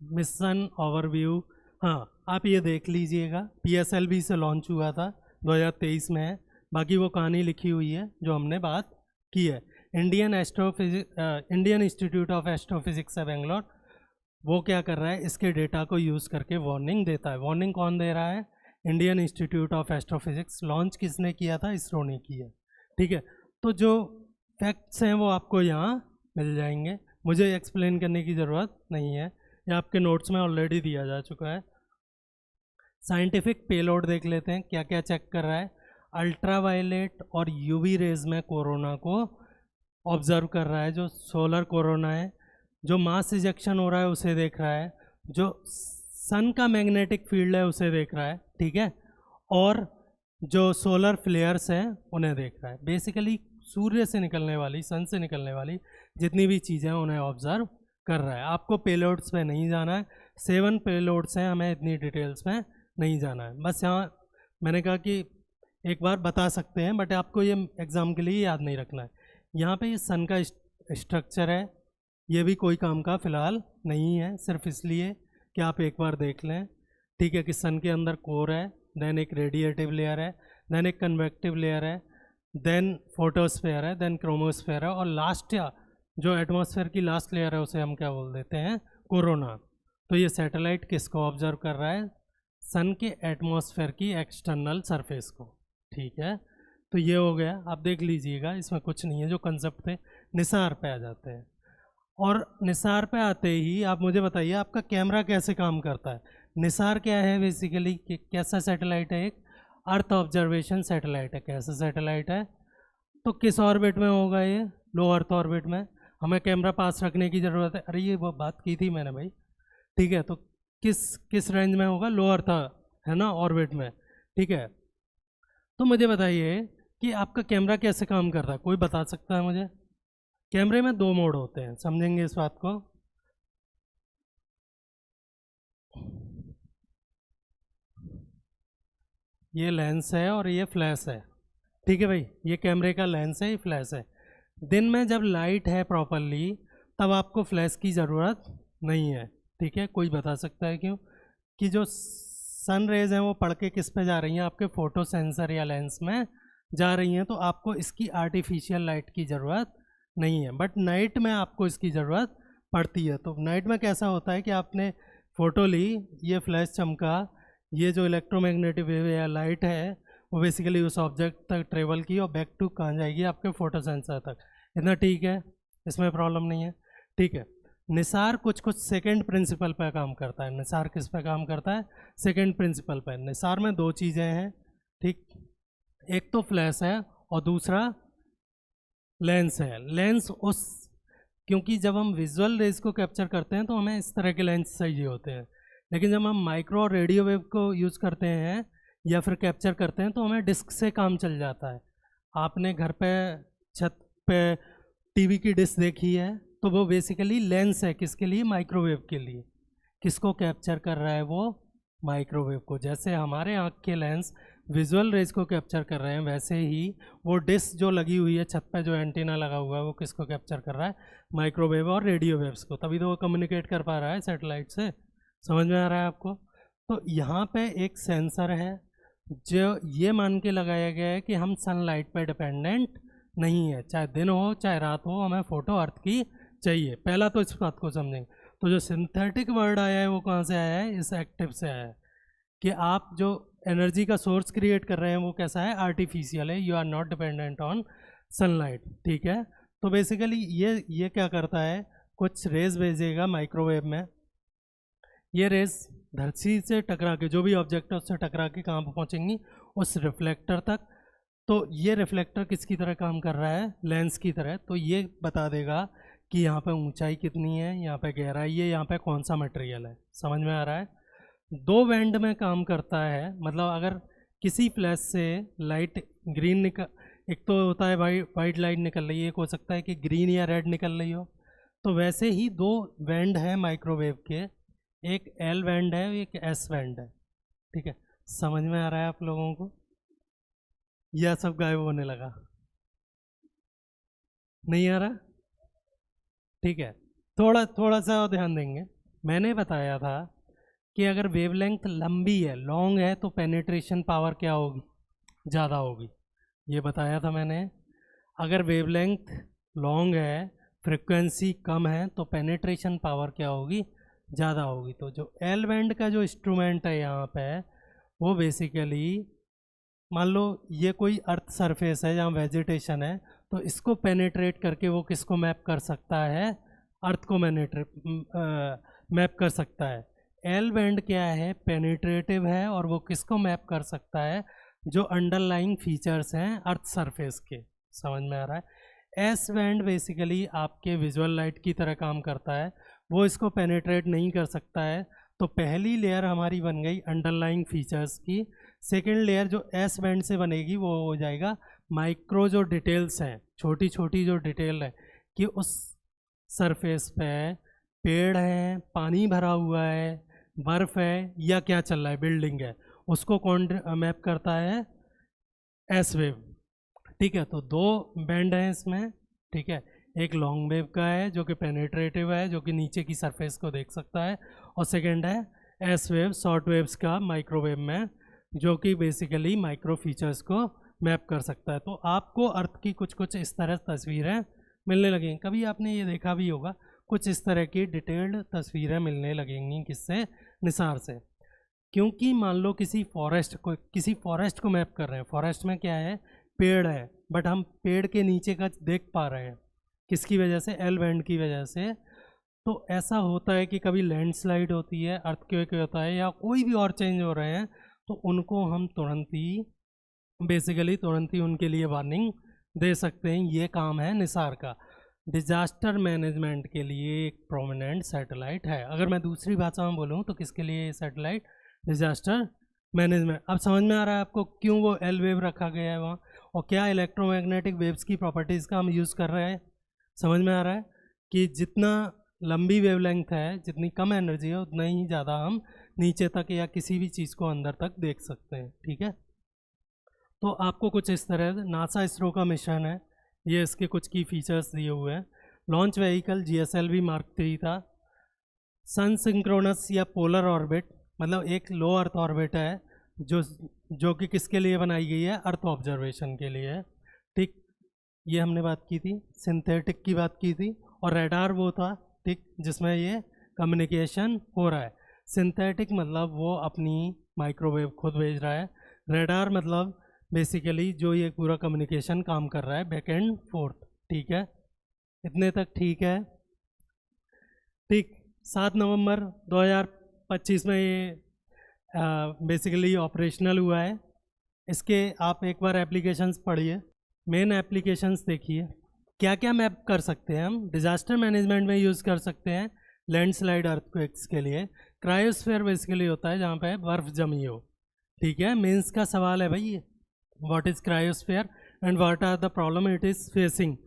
मिशन ओवरव्यू। हाँ, आप ये देख लीजिएगा, PSLV से लॉन्च हुआ था, 2023 में है। बाकी वो कहानी लिखी हुई है जो हमने बात की है। इंडियन इंस्टीट्यूट ऑफ एस्ट्रोफिजिक्स है बेंगलोर, वो क्या कर रहा है, इसके डेटा को यूज़ करके वार्निंग देता है। वार्निंग कौन दे रहा है, Indian institute of astrophysics. Launch किसने किया था, इसरो ने किया, ठीक है। तो जो फैक्ट्स हैं वो आपको यहाँ मिल जाएंगे, मुझे एक्सप्लेन करने की ज़रूरत नहीं है, ये आपके नोट्स में ऑलरेडी दिया जा चुका है। साइंटिफिक पेलोड देख लेते हैं, क्या क्या चेक कर रहा है। अल्ट्रावायलेट और यूवी रेज में कोरोना को ऑब्जर्व कर रहा है, जो सोलर कोरोना है। जो मास इजेक्शन हो रहा है उसे देख रहा है, जो सन का मैग्नेटिक फील्ड है उसे देख रहा है, ठीक है, और जो सोलर फ्लेयर्स हैं उन्हें देख रहा है। बेसिकली सूर्य से निकलने वाली, सन से निकलने वाली जितनी भी चीज़ें हैं उन्हें ऑब्जर्व कर रहा है। आपको पेलोड्स पे नहीं जाना है, 7 पेलोड्स हैं, हमें इतनी डिटेल्स में नहीं जाना है। बस यहाँ मैंने कहा कि एक बार बता सकते हैं, बट आपको ये एग्ज़ाम के लिए याद नहीं रखना है। यहाँ पे ये सन का स्ट्रक्चर है, ये भी कोई काम का फ़िलहाल नहीं है, सिर्फ इसलिए कि आप एक बार देख लें, ठीक है, कि सन के अंदर कोर है, देन एक रेडिएटिव लेयर है, देन एक कन्वेक्टिव लेयर है, देन फोटोस्फेयर है, देन क्रोमोस्फेयर है, और लास्ट या जो एटमॉस्फेयर की लास्ट लेयर है उसे हम क्या बोल देते हैं, कोरोना। तो ये सैटेलाइट किसको ऑब्जर्व कर रहा है, सन के एटमॉस्फेयर की एक्सटर्नल सरफेस को, ठीक है। तो ये हो गया, आप देख लीजिएगा, इसमें कुछ नहीं है, जो कंसेप्ट थे निसार पे आ जाते हैं। और निसार पे आते ही आप मुझे बताइए आपका कैमरा कैसे काम करता है। निसार क्या है बेसिकली, कैसा सैटेलाइट है, एक अर्थ ऑब्जर्वेशन सैटेलाइट है। कैसा सैटेलाइट है, तो किस ऑर्बिट में होगा ये, लो अर्थ ऑर्बिट में। हमें कैमरा पास रखने की ज़रूरत है, अरे ये वो बात की थी मैंने भाई, ठीक है। तो किस किस रेंज में होगा, लो अर्थ है ना ऑर्बिट में, ठीक है। तो मुझे बताइए कि आपका कैमरा कैसे काम करता है, कोई बता सकता है मुझे। कैमरे में दो मोड होते हैं, समझेंगे इस बात को। ये लेंस है और ये फ्लैश है, ठीक है भाई। ये कैमरे का लेंस है, ये फ्लैश है। दिन में जब लाइट है प्रॉपरली तब आपको फ्लैश की ज़रूरत नहीं है, ठीक है। कोई बता सकता है क्यों, कि जो सन रेज हैं वो पढ़ के किस पे जा रही हैं, आपके फोटो सेंसर या लेंस में जा रही हैं, तो आपको इसकी आर्टिफिशियल लाइट की ज़रूरत नहीं है। बट नाइट में आपको इसकी ज़रूरत पड़ती है। तो नाइट में कैसा होता है कि आपने फ़ोटो ली, ये फ्लैश चमका, ये जो इलेक्ट्रोमैग्नेटिक वेव या लाइट है वो बेसिकली उस ऑब्जेक्ट तक ट्रेवल की और बैक टू कहाँ जाएगी, आपके फोटो सेंसर तक। इतना ठीक है, इसमें प्रॉब्लम नहीं है, ठीक है। निसार कुछ कुछ सेकंड प्रिंसिपल पर काम करता है। निसार किस पे काम करता है, सेकंड प्रिंसिपल पर। निसार में दो चीज़ें हैं, ठीक, एक तो फ्लैश है और दूसरा लेंस है। लेंस उस, क्योंकि जब हम विजुअल रेज को कैप्चर करते हैं तो हमें इस तरह के लेंस चाहिए होते हैं, लेकिन जब हम माइक्रो और रेडियो वेव को यूज़ करते हैं या फिर कैप्चर करते हैं तो हमें डिस्क से काम चल जाता है। आपने घर पे छत पे टीवी की डिस्क देखी है, तो वो बेसिकली लेंस है, किसके लिए, माइक्रोवेव के लिए। किसको कैप्चर कर रहा है वो, माइक्रोवेव को। जैसे हमारे आँख के लेंस विजुअल रेज को कैप्चर कर रहे हैं, वैसे ही वो डिस्क जो लगी हुई है छत पे, जो एंटीना लगा हुआ है, वो किसको कैप्चर कर रहा है, माइक्रोवेव और रेडियो वेव्स को। तभी तो वो कम्युनिकेट कर पा रहा है सैटेलाइट से। समझ में आ रहा है आपको। तो यहाँ पे एक सेंसर है जो ये मान के लगाया गया है कि हम सनलाइट पे डिपेंडेंट नहीं है, चाहे दिन हो चाहे रात हो, हमें फ़ोटो अर्थ की चाहिए। पहला तो इस बात को समझेंगे। तो जो सिंथेटिक वर्ड आया है वो कहाँ से आया है, इस एक्टिव से आया है, कि आप जो एनर्जी का सोर्स क्रिएट कर रहे हैं वो कैसा है, आर्टिफिशियल है, you are not dependent on sunlight, ठीक है। तो बेसिकली ये क्या करता है, कुछ रेज भेजेगा माइक्रोवेव में। ये रेज धरती से टकरा के, जो भी ऑब्जेक्ट है उससे टकरा के कहाँ पर पहुँचेंगी, उस रिफ्लेक्टर तक। तो ये रिफ्लेक्टर किसकी तरह काम कर रहा है, लेंस की तरह। तो ये बता देगा कि यहाँ पे ऊंचाई कितनी है, यहाँ पे गहराई है, यहाँ पे कौन सा मटेरियल है। समझ में आ रहा है। दो बैंड में काम करता है, मतलब अगर किसी फ्लैश से लाइट ग्रीन निकल, एक तो होता है वाइट लाइट निकल रही है, एक हो सकता है कि ग्रीन या रेड निकल रही हो। तो वैसे ही दो बैंड है माइक्रोवेव के, एक एल बैंड है, एक एस बैंड है, ठीक है। समझ में आ रहा है आप लोगों को, यह सब गायब होने लगा, नहीं आ रहा, ठीक है। थोड़ा थोड़ा सा और ध्यान देंगे। मैंने बताया था कि अगर वेवलेंथ लंबी है, लॉन्ग है, तो पेनिट्रेशन पावर क्या होगी, ज़्यादा होगी, ये बताया था मैंने। अगर वेवलेंथ लॉन्ग है, फ्रिक्वेंसी कम है, तो पेनिट्रेशन पावर क्या होगी, ज़्यादा होगी। तो जो एल बैंड का जो इंस्ट्रूमेंट है यहाँ पे, वो बेसिकली मान लो ये कोई अर्थ सरफेस है जहाँ वेजिटेशन है, तो इसको पेनिट्रेट करके वो किसको मैप कर सकता है, अर्थ को मैप कर सकता है। एल बैंड क्या है, पेनिट्रेटिव है, और वो किसको मैप कर सकता है, जो अंडरलाइंग फीचर्स हैं अर्थ सरफेस के। समझ में आ रहा है। एस बैंड बेसिकली आपके विजुअल लाइट की तरह काम करता है, वो इसको पेनिट्रेट नहीं कर सकता है। तो पहली लेयर हमारी बन गई अंडरलाइंग फीचर्स की। सेकेंड लेयर जो एस बैंड से बनेगी वो हो जाएगा माइक्रो, जो डिटेल्स हैं, छोटी छोटी जो डिटेल है, कि उस सरफेस पे पेड़ हैं, पानी भरा हुआ है, बर्फ़ है, या क्या चल रहा है, बिल्डिंग है, उसको कौन मैप करता है, एस वेव, ठीक है। तो दो बैंड हैं इसमें, ठीक है। एक लॉन्ग वेव का है जो कि पेनिट्रेटिव है, जो कि नीचे की सरफेस को देख सकता है, और सेकेंड है एस वेव, शॉर्ट वेव्स का माइक्रोवेव में, जो कि बेसिकली माइक्रो फीचर्स को मैप कर सकता है। तो आपको अर्थ की कुछ कुछ इस तरह तस्वीरें मिलने लगेंगी। कभी आपने ये देखा भी होगा, कुछ इस तरह की डिटेल्ड तस्वीरें मिलने लगेंगी, किससे, निसार से। क्योंकि मान लो किसी फॉरेस्ट को मैप कर रहे हैं। फॉरेस्ट में क्या है, पेड़ है, बट हम पेड़ के नीचे का देख पा रहे हैं, किसकी वजह से? एल बैंड की वजह से। तो ऐसा होता है कि कभी लैंडस्लाइड होती है, अर्थक्वेक होता है, या कोई भी और चेंज हो रहे हैं, तो उनको हम तुरंत ही उनके लिए वार्निंग दे सकते हैं। ये काम है निसार का। डिजास्टर मैनेजमेंट के लिए एक प्रोमिनेंट सैटेलाइट है। अगर मैं दूसरी भाषा में बोलूँ तो किसके लिए ये सैटेलाइट? Disaster management. अब समझ में आ रहा है आपको क्यों वो एल वेव रखा गया है वहाँ, और क्या इलेक्ट्रोमैग्नेटिक वेव्स की प्रॉपर्टीज़ का हम यूज़ कर रहे हैं। समझ में आ रहा है कि जितना लंबी वेवलेंथ है, जितनी कम एनर्जी है, उतना ही ज़्यादा हम नीचे तक या किसी भी चीज़ को अंदर तक देख सकते हैं। ठीक है, तो आपको कुछ इस तरह नासा इसरो का मिशन है, ये इसके कुछ की फीचर्स दिए हुए हैं। लॉन्च व्हीकल GSLV Mark 3 था। सन सिंक्रोनस या पोलर ऑर्बिट, मतलब एक लो अर्थ ऑर्बिट है जो कि किसके लिए बनाई गई है? अर्थ ऑब्जर्वेशन के लिए। ठीक, ये हमने बात की थी, सिंथेटिक की बात की थी। और रेडार वो था, ठीक, जिसमें ये कम्युनिकेशन हो रहा है। सिंथेटिक मतलब वो अपनी माइक्रोवेव खुद भेज रहा है। रेडार मतलब बेसिकली जो ये पूरा कम्युनिकेशन काम कर रहा है बैक एंड फोर्थ। ठीक है, इतने तक ठीक है। ठीक, 7 नवंबर 2025 में ये बेसिकली ऑपरेशनल हुआ है। इसके आप एक बार एप्लीकेशंस पढ़िए, मेन एप्लीकेशंस देखिए। क्या क्या मैप कर सकते हैं हम? डिजास्टर मैनेजमेंट में यूज़ कर सकते हैं लैंडस्लाइड अर्थक्वेक्स के लिए। क्रायोस्फीयर बेसिकली होता है जहाँ पे बर्फ़ जमी हो। ठीक है, मेंस का सवाल है भाई, what is cryosphere and what are the problem it is facing.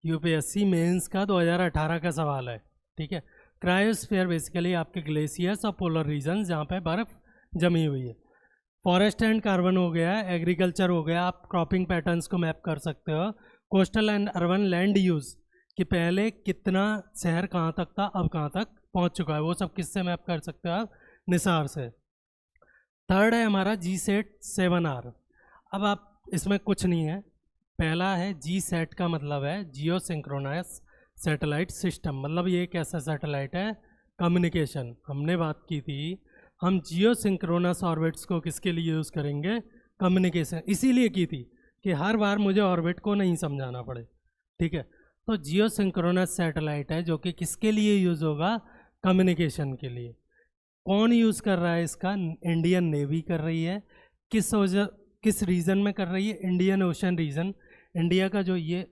UPSC mains का 2018 का सवाल है। ठीक है, क्रायोस्फीयर बेसिकली आपके ग्लेशियर्स और पोलर रीजन जहाँ पे बर्फ़ जमी हुई है। फॉरेस्ट एंड कार्बन हो गया, एग्रीकल्चर हो गया, आप क्रॉपिंग पैटर्न्स को मैप कर सकते हो। Coastal and urban land use, कि पहले कितना शहर कहाँ तक था, अब कहाँ तक पहुँच चुका है, वो सब किससे मैप कर सकते हो आप? निसार से। थर्ड है हमारा GSAT-7R। अब आप इसमें कुछ नहीं है, पहला है GSAT का मतलब है जियो सिंक्रोनस सैटेलाइट सिस्टम। मतलब ये एक ऐसा सैटेलाइट है, कम्युनिकेशन। हमने बात की थी हम जियो सिंक्रोनस ऑर्बिट्स को किसके लिए यूज़ करेंगे? कम्युनिकेशन। इसीलिए की थी कि हर बार मुझे ऑर्बिट को नहीं समझाना पड़े। ठीक है, तो जियो सिंक्रोनस सैटेलाइट है जो कि किसके लिए यूज़ होगा? कम्युनिकेशन के लिए। कौन यूज़ कर रहा है इसका? इंडियन नेवी कर रही है। किस रीजन में कर रही है? Indian ocean reason. इंडिया का जो ये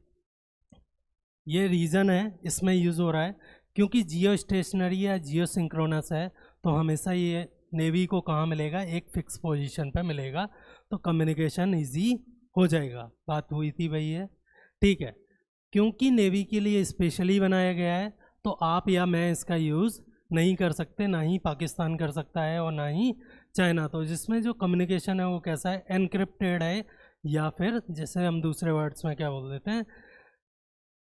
रीजन है, इसमें यूज़ हो रहा है। क्योंकि जियो स्टेशनरी या जियो सिंक्रोनस है, तो हमेशा ये नेवी को कहाँ मिलेगा? एक फिक्स पोजीशन पे मिलेगा, तो कम्युनिकेशन इजी हो जाएगा। बात हुई थी वही है। ठीक है, क्योंकि नेवी के लिए स्पेशली बनाया गया है, तो आप या मैं इसका यूज़ नहीं कर सकते, ना ही पाकिस्तान कर सकता है और ना ही चाइना। तो जिसमें जो कम्युनिकेशन है वो कैसा है? एनक्रिप्टेड है, या फिर जैसे हम दूसरे वर्ड्स में क्या बोल देते हैं,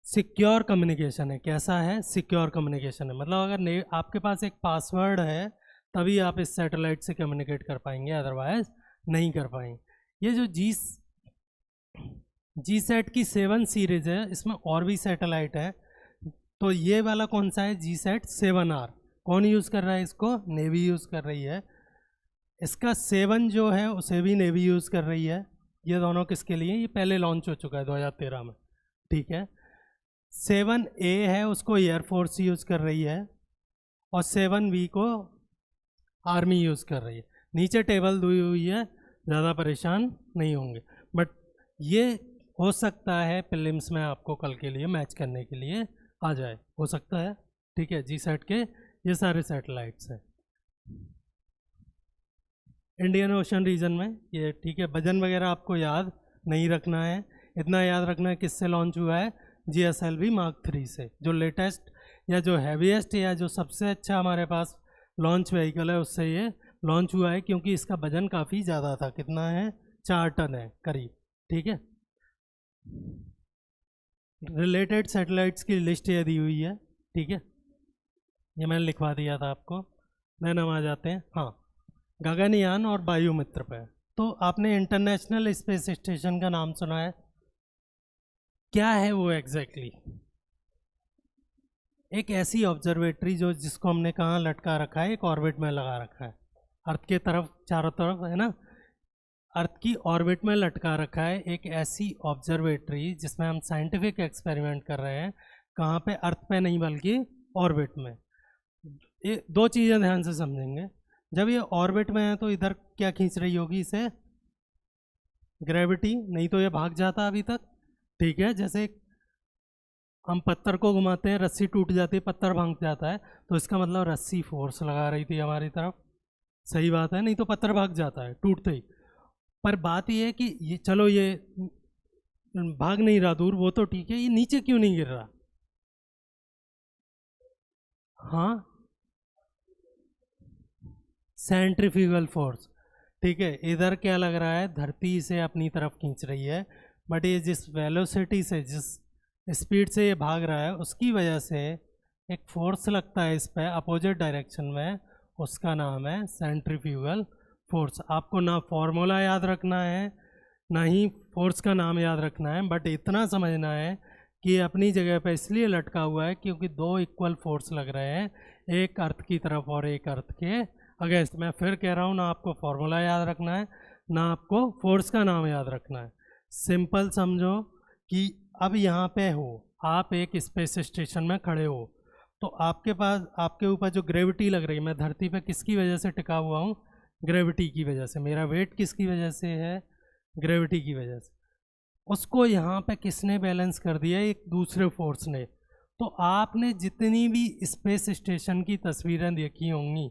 सिक्योर कम्युनिकेशन है। कैसा है? सिक्योर कम्युनिकेशन है। मतलब अगर आपके पास एक पासवर्ड है तभी आप इस सैटेलाइट से कम्युनिकेट कर पाएंगे, अदरवाइज नहीं कर पाएंगे। ये जो GSAT की 7 सीरीज है, इसमें और भी सैटेलाइट है। तो ये वाला कौन सा है? GSAT-7R। कौन यूज़ कर रहा है इसको? नेवी यूज़ कर रही है। इसका 7 जो है उसे भी नेवी यूज़ कर रही है। ये दोनों किसके लिए? ये पहले लॉन्च हो चुका है 2013 में। ठीक है, 7A है उसको एयरफोर्स यूज़ कर रही है, और 7B को आर्मी यूज़ कर रही है। नीचे टेबल दी हुई है, ज़्यादा परेशान नहीं होंगे। बट ये हो सकता है प्रीलिम्स में आपको कल के लिए मैच करने के लिए आ जाए, हो सकता है। ठीक है, GSAT के ये सारे सैटेलाइट्स हैं इंडियन ओशन रीजन में ये। ठीक है, वजन वगैरह आपको याद नहीं रखना है, इतना याद रखना है किससे लॉन्च हुआ है? GSLV Mark 3 से। जो लेटेस्ट या जो हैवीएस्ट या जो सबसे अच्छा हमारे पास लॉन्च व्हीकल है उससे ये लॉन्च हुआ है, क्योंकि इसका वजन काफ़ी ज़्यादा था। कितना है? 4 टन है करीब। ठीक है, रिलेटेड सैटेलाइट्स की लिस्ट ये दी हुई है। ठीक है, ये मैंने लिखवा दिया था आपको। देन हम आ जाते हैं हाँ गगनयान और वायुमित्र पे। तो आपने इंटरनेशनल स्पेस स्टेशन का नाम सुना है? क्या है वो एग्जैक्टली? एक ऐसी ऑब्जर्वेटरी जिसको हमने कहाँ लटका रखा है? एक ऑर्बिट में लगा रखा है, अर्थ के तरफ, चारों तरफ है ना, अर्थ की ऑर्बिट में लटका रखा है। एक ऐसी ऑब्जर्वेटरी जिसमें हम साइंटिफिक एक्सपेरिमेंट कर रहे हैं, कहाँ पे? अर्थ पे नहीं बल्कि ऑर्बिट में। ये दो चीज़ें ध्यान से समझेंगे। जब ये ऑर्बिट में है तो इधर क्या खींच रही होगी इसे? ग्रेविटी, नहीं तो ये भाग जाता अभी तक। ठीक है, जैसे हम पत्थर को घुमाते हैं, रस्सी टूट जाती है, पत्थर भाग जाता है, तो इसका मतलब रस्सी फोर्स लगा रही थी हमारी तरफ। सही बात है, नहीं तो पत्थर भाग जाता है टूटते ही। पर बात ये है कि ये चलो ये भाग नहीं रहा दूर, वो तो ठीक है, ये नीचे क्यों नहीं गिर रहा? हाँ, सेंट्रीफ्यूगल फोर्स। ठीक है, इधर क्या लग रहा है? धरती इसे अपनी तरफ खींच रही है, बट ये जिस वेलोसिटी से, जिस स्पीड से ये भाग रहा है, उसकी वजह से एक फोर्स लगता है इस पर अपोजिट डायरेक्शन में, उसका नाम है सेंट्रीफ्यूगल फोर्स। आपको ना फॉर्मूला याद रखना है, ना ही फोर्स का नाम याद रखना है, बट इतना समझना है कि ये अपनी जगह पे इसलिए लटका हुआ है क्योंकि दो इक्वल फोर्स लग रहे हैं, एक अर्थ की तरफ और एक अर्थ के अगेंस्ट। मैं फिर कह रहा हूँ, ना आपको फॉर्मूला याद रखना है, ना आपको फोर्स का नाम याद रखना है। सिंपल समझो कि अब यहाँ पे हो, आप एक स्पेस स्टेशन में खड़े हो, तो आपके पास, आपके ऊपर जो ग्रेविटी लग रही है, मैं धरती पे किसकी वजह से टिका हुआ हूँ? ग्रेविटी की वजह से। मेरा वेट किसकी वजह से है? ग्रेविटी की वजह से। उसको यहाँ पे किसने बैलेंस कर दिया? एक दूसरे फोर्स ने। तो आपने जितनी भी स्पेस स्टेशन की तस्वीरें देखी होंगी,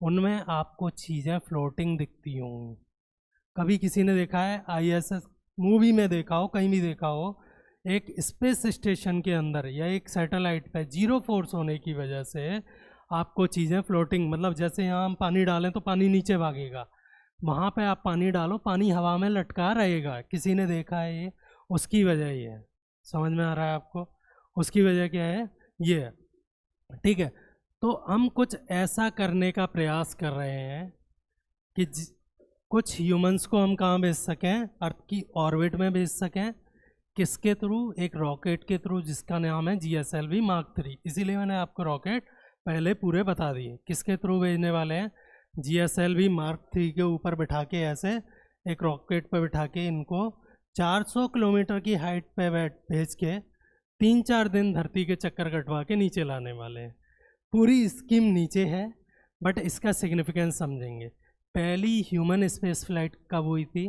उनमें आपको चीज़ें फ्लोटिंग दिखती होंगी। कभी किसी ने देखा है? ISS मूवी में देखा हो, कहीं भी देखा हो, एक स्पेस स्टेशन के अंदर या एक सैटेलाइट पे जीरो फोर्स होने की वजह से आपको चीज़ें फ्लोटिंग, मतलब जैसे यहाँ हम पानी डालें तो पानी नीचे भागेगा, वहाँ पे आप पानी डालो, पानी हवा में लटका रहेगा। किसी ने देखा है ये? उसकी वजह ये है। समझ में आ रहा है आपको? उसकी वजह क्या है? ये है। ठीक है, तो हम कुछ ऐसा करने का प्रयास कर रहे हैं कि कुछ ह्यूमंस को हम कहाँ भेज सकें? अर्थ की ऑर्बिट में भेज सकें। किसके थ्रू? एक रॉकेट के थ्रू, जिसका नाम है GSLV Mark 3। इसीलिए मैंने आपको रॉकेट पहले पूरे बता दिए। किसके थ्रू भेजने वाले हैं? GSLV Mark 3 के ऊपर बिठा के, ऐसे एक रॉकेट पर बिठा के इनको 400 किलोमीटर की हाइट पे भेज के 3-4 दिन धरती के चक्कर कटवा के नीचे लाने वाले हैं। पूरी स्कीम नीचे है, बट इसका सिग्निफिकेंस समझेंगे। पहली ह्यूमन स्पेस फ्लाइट कब हुई थी?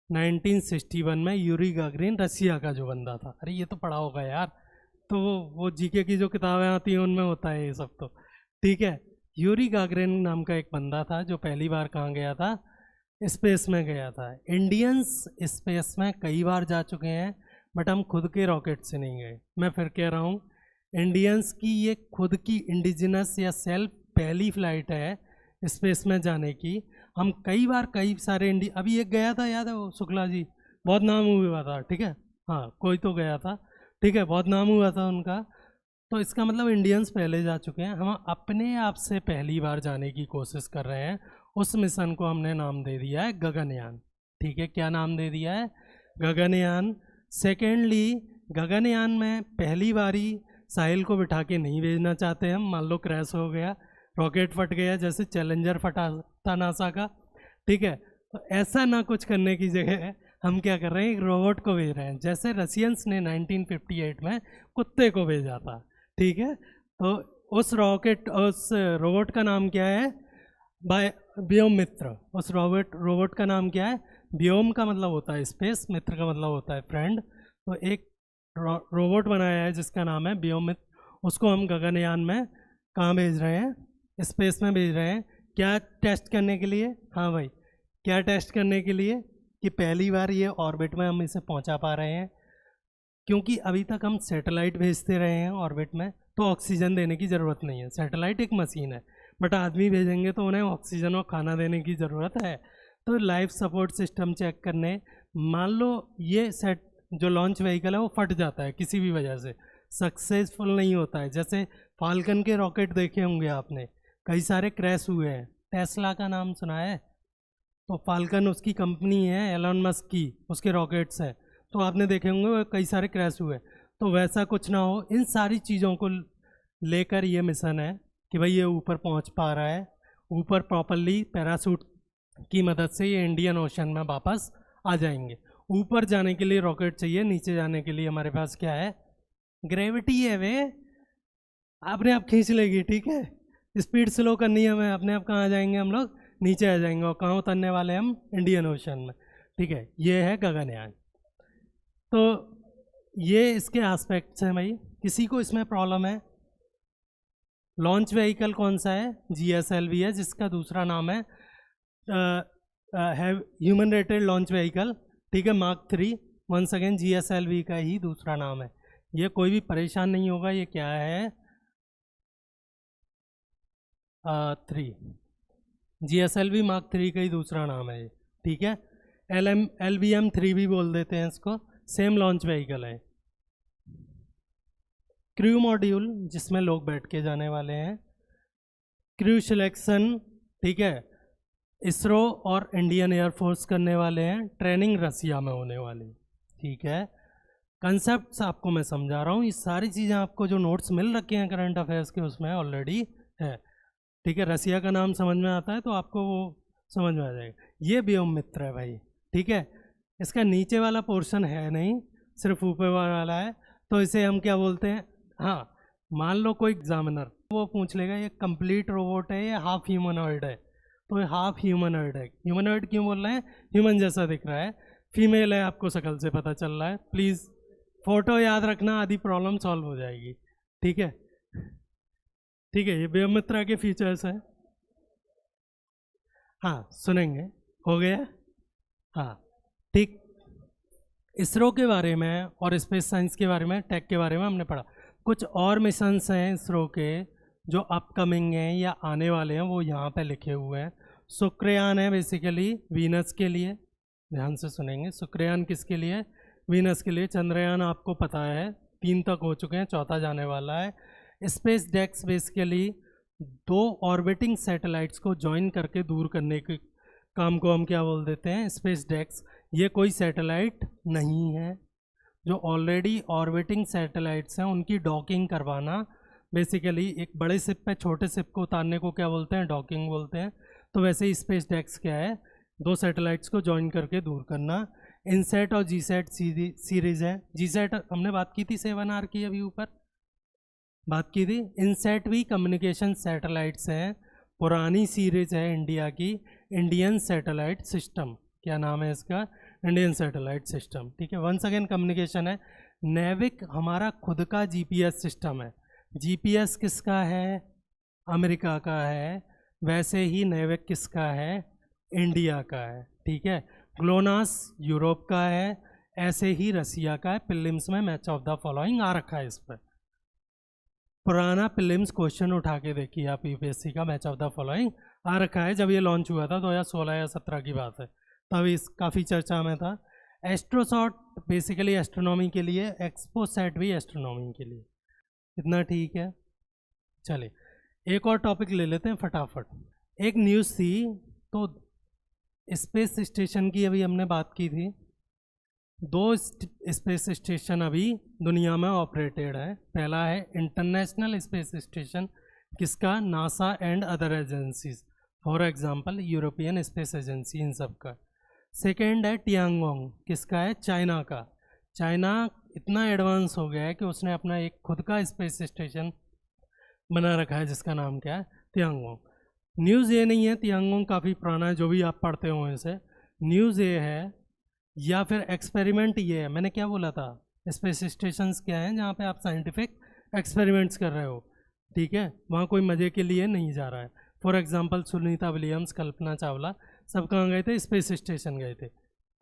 1961 में। यूरी गागरिन, रसिया का जो बंदा था। अरे ये तो पढ़ा होगा यार, तो वो जीके की जो किताबें आती हैं उनमें होता है ये सब तो। ठीक है, यूरी गागरिन नाम का एक बंदा था जो पहली बार कहाँ गया था? स्पेस में गया था। इंडियंस स्पेस में कई बार जा चुके हैं, बट हम खुद के रॉकेट से नहीं गए। मैं फिर कह रहा हूँ, इंडियंस की ये खुद की इंडिजिनस या सेल्फ पहली फ्लाइट है स्पेस में जाने की। हम कई बार कई सारे अभी एक गया था, याद है वो शुक्ला जी, बहुत नाम हुआ था। ठीक है, हाँ कोई तो गया था, ठीक है, बहुत नाम हुआ था उनका। तो इसका मतलब इंडियंस पहले जा चुके हैं। हम अपने आप से पहली बार जाने की कोशिश कर रहे हैं। उस मिशन को हमने नाम दे दिया है गगनयान। ठीक है, क्या नाम दे दिया है? गगनयान। सेकेंडली, गगनयान में पहली बारी साहिल को बिठा के नहीं भेजना चाहते हम। मान लो क्रैश हो गया, रॉकेट फट गया, जैसे चैलेंजर फटा था नासा का। ठीक है, तो ऐसा ना कुछ करने की जगह हम क्या कर रहे हैं? एक रोबोट को भेज रहे हैं, जैसे रशियंस ने 1958 में कुत्ते को भेजा था। ठीक है, तो उस रोबोट का नाम क्या है? व्योम मित्र। उस रोबोट का नाम क्या है? व्योम का मतलब होता है स्पेस, मित्र का मतलब होता है फ्रेंड। तो एक रोबोट बनाया है जिसका नाम है व्योम मित्र। उसको हम गगनयान में कहाँ भेज रहे हैं? स्पेस में भेज रहे हैं। क्या टेस्ट करने के लिए? हाँ भाई, क्या टेस्ट करने के लिए? कि पहली बार ये ऑर्बिट में हम इसे पहुंचा पा रहे हैं। क्योंकि अभी तक हम सैटेलाइट भेजते रहे हैं ऑर्बिट में, तो ऑक्सीजन देने की ज़रूरत नहीं है। सैटेलाइट एक मशीन है, बट आदमी भेजेंगे तो उन्हें ऑक्सीजन और खाना देने की ज़रूरत है। तो लाइफ सपोर्ट सिस्टम चेक करने, मान लो ये जो लॉन्च व्हीकल है वो फट जाता है किसी भी वजह से, सक्सेसफुल नहीं होता है। जैसे फाल्कन के रॉकेट देखे होंगे आपने, कई सारे क्रैश हुए हैं। टेस्ला का नाम सुना है? तो फाल्कन उसकी कंपनी है, एलन मस्क की, उसके रॉकेट्स हैं, तो आपने देखे होंगे वो कई सारे क्रैश हुए। तो वैसा कुछ ना हो, इन सारी चीज़ों को लेकर ये मिशन है कि भाई ये ऊपर पहुंच पा रहा है। ऊपर प्रॉपरली पैरासूट की मदद से ये इंडियन ओशन में वापस आ जाएंगे। ऊपर जाने के लिए रॉकेट चाहिए, नीचे जाने के लिए हमारे पास क्या है? ग्रेविटी है वे, अपने आप खींच लेगी, ठीक है। स्पीड स्लो करनी है हमें, अपने आप कहाँ आ जाएंगे हम लोग, नीचे आ जाएंगे। और कहाँ उतरने वाले हम, इंडियन ओशन में, ठीक है। ये है गगनयान। तो ये इसके एस्पेक्ट्स हैं भाई। किसी को इसमें प्रॉब्लम है? लॉन्च व्हीकल कौन सा है? GSLV है, जिसका दूसरा नाम है ह्यूमन रेटेड लॉन्च व्हीकल, ठीक है, Mark 3। वंस अगेन GSLV का ही दूसरा नाम है। ये कोई भी परेशान नहीं होगा, ये क्या है, 3 GSLV Mark 3 का ही दूसरा नाम है ये, ठीक है। LVM-3 भी बोल देते हैं इसको, सेम लॉन्च व्हीकल है। क्रू मॉड्यूल, जिसमें लोग बैठ के जाने वाले हैं। क्रू सिलेक्शन, ठीक है, इसरो और इंडियन एयरफोर्स करने वाले हैं। ट्रेनिंग रसिया में होने वाली, ठीक है। कंसेप्ट्स आपको मैं समझा रहा हूँ, ये सारी चीज़ें आपको जो नोट्स मिल रखे हैं करंट अफेयर्स के उसमें ऑलरेडी है, ठीक है। रसिया का नाम समझ में आता है तो आपको वो समझ में आ जाएगा। ये व्योम मित्र है भाई, ठीक है। इसका नीचे वाला पोर्शन है नहीं, सिर्फ ऊपर वाला है, तो इसे हम क्या बोलते हैं, हाँ, मान लो कोई एग्जामिनर वो पूछ लेगा ये कंप्लीट रोबोट है या हाफ ह्यूमनॉइड है, तो ये हाफ ह्यूमनॉइड है। ह्यूमनॉइड क्यों बोल रहे हैं? ह्यूमन जैसा दिख रहा है, फीमेल है, आपको शक्ल से पता चल रहा है। प्लीज़ फोटो याद रखना, आधी प्रॉब्लम सॉल्व हो जाएगी, ठीक है। ठीक है, ये व्योममित्रा के फीचर्स हैं। हाँ, सुनेंगे, हो गया, हाँ, ठीक। इसरो के बारे में और स्पेस साइंस के बारे में, टेक के बारे में हमने पढ़ा। कुछ और मिशंस हैं इसरो के जो अपकमिंग हैं या आने वाले हैं, वो यहाँ पे लिखे हुए हैं। शुक्रयान है बेसिकली वीनस के लिए, ध्यान से सुनेंगे। शुक्रयान किसके लिए? वीनस के लिए। चंद्रयान आपको पता है 3 तक हो चुके हैं, चौथा जाने वाला है। स्पेस डेक्स बेसिकली 2 ऑर्बिटिंग सैटेलाइट्स को ज्वाइन करके दूर करने के काम को हम क्या बोल देते हैं? स्पेस डेक्स। ये कोई सैटेलाइट नहीं है, जो ऑलरेडी ऑर्बिटिंग सैटेलाइट्स हैं उनकी डॉकिंग करवाना। बेसिकली एक बड़े शिप पे छोटे शिप को उतारने को क्या बोलते हैं? डॉकिंग बोलते हैं। तो वैसे ही स्पेस डेक्स क्या है? 2 सैटेलाइट्स को ज्वाइन करके दूर करना। इनसेट और जीसैट सीरीज है। जीसैट हमने बात की थी 7R की, अभी ऊपर बात की थी। इनसेट भी कम्युनिकेशन सैटेलाइट्स हैं, पुरानी सीरीज है इंडिया की, इंडियन सैटेलाइट सिस्टम। क्या नाम है इसका? इंडियन सैटेलाइट सिस्टम, ठीक है। वंस अगेन कम्युनिकेशन है। नेविक हमारा खुद का जीपीएस सिस्टम है। जीपीएस किसका है? अमेरिका का है। वैसे ही नेविक किसका है? इंडिया का है, ठीक है। ग्लोनास यूरोप का है, ऐसे ही रसिया का है। प्रीलिम्स में मैच ऑफ द फॉलोइंग आ रखा है इस पर। पुराना प्रीलिम्स क्वेश्चन उठा के देखिए आप, यूपीएससी का मैच ऑफ द फॉलोइंग आ रखा है। जब ये लॉन्च हुआ था 2016 या 17 की बात है, तभी इस काफ़ी चर्चा में था। एस्ट्रोसॉट बेसिकली एस्ट्रोनॉमी के लिए, एक्सपोसैट भी एस्ट्रोनॉमी के लिए। इतना ठीक है। चलिए एक और टॉपिक ले लेते हैं फटाफट। एक न्यूज़ थी, तो स्पेस स्टेशन की अभी हमने बात की थी। 2 स्पेस स्टेशन अभी दुनिया में ऑपरेटेड है। पहला है इंटरनेशनल स्पेस स्टेशन, किसका? NASA and other agencies, for example European space agency, इन सब का। सेकेंड है टियांगोंग, किसका है? चाइना का। चाइना इतना एडवांस हो गया है कि उसने अपना एक खुद का स्पेस स्टेशन बना रखा है, जिसका नाम क्या है? तियांगोंग। न्यूज़ ये नहीं है तियांगोंग काफ़ी पुराना है, जो भी आप पढ़ते हो इसे। न्यूज़ ये है, या फिर एक्सपेरिमेंट ये है। मैंने क्या बोला था? स्पेस स्टेशंस क्या हैं? जहाँ पे आप साइंटिफिक एक्सपेरिमेंट्स कर रहे हो, ठीक है। वहाँ कोई मज़े के लिए नहीं जा रहा है। For example Sunita Williams, Kalpana Chawla, सब कहाँ गए थे? स्पेस स्टेशन गए थे,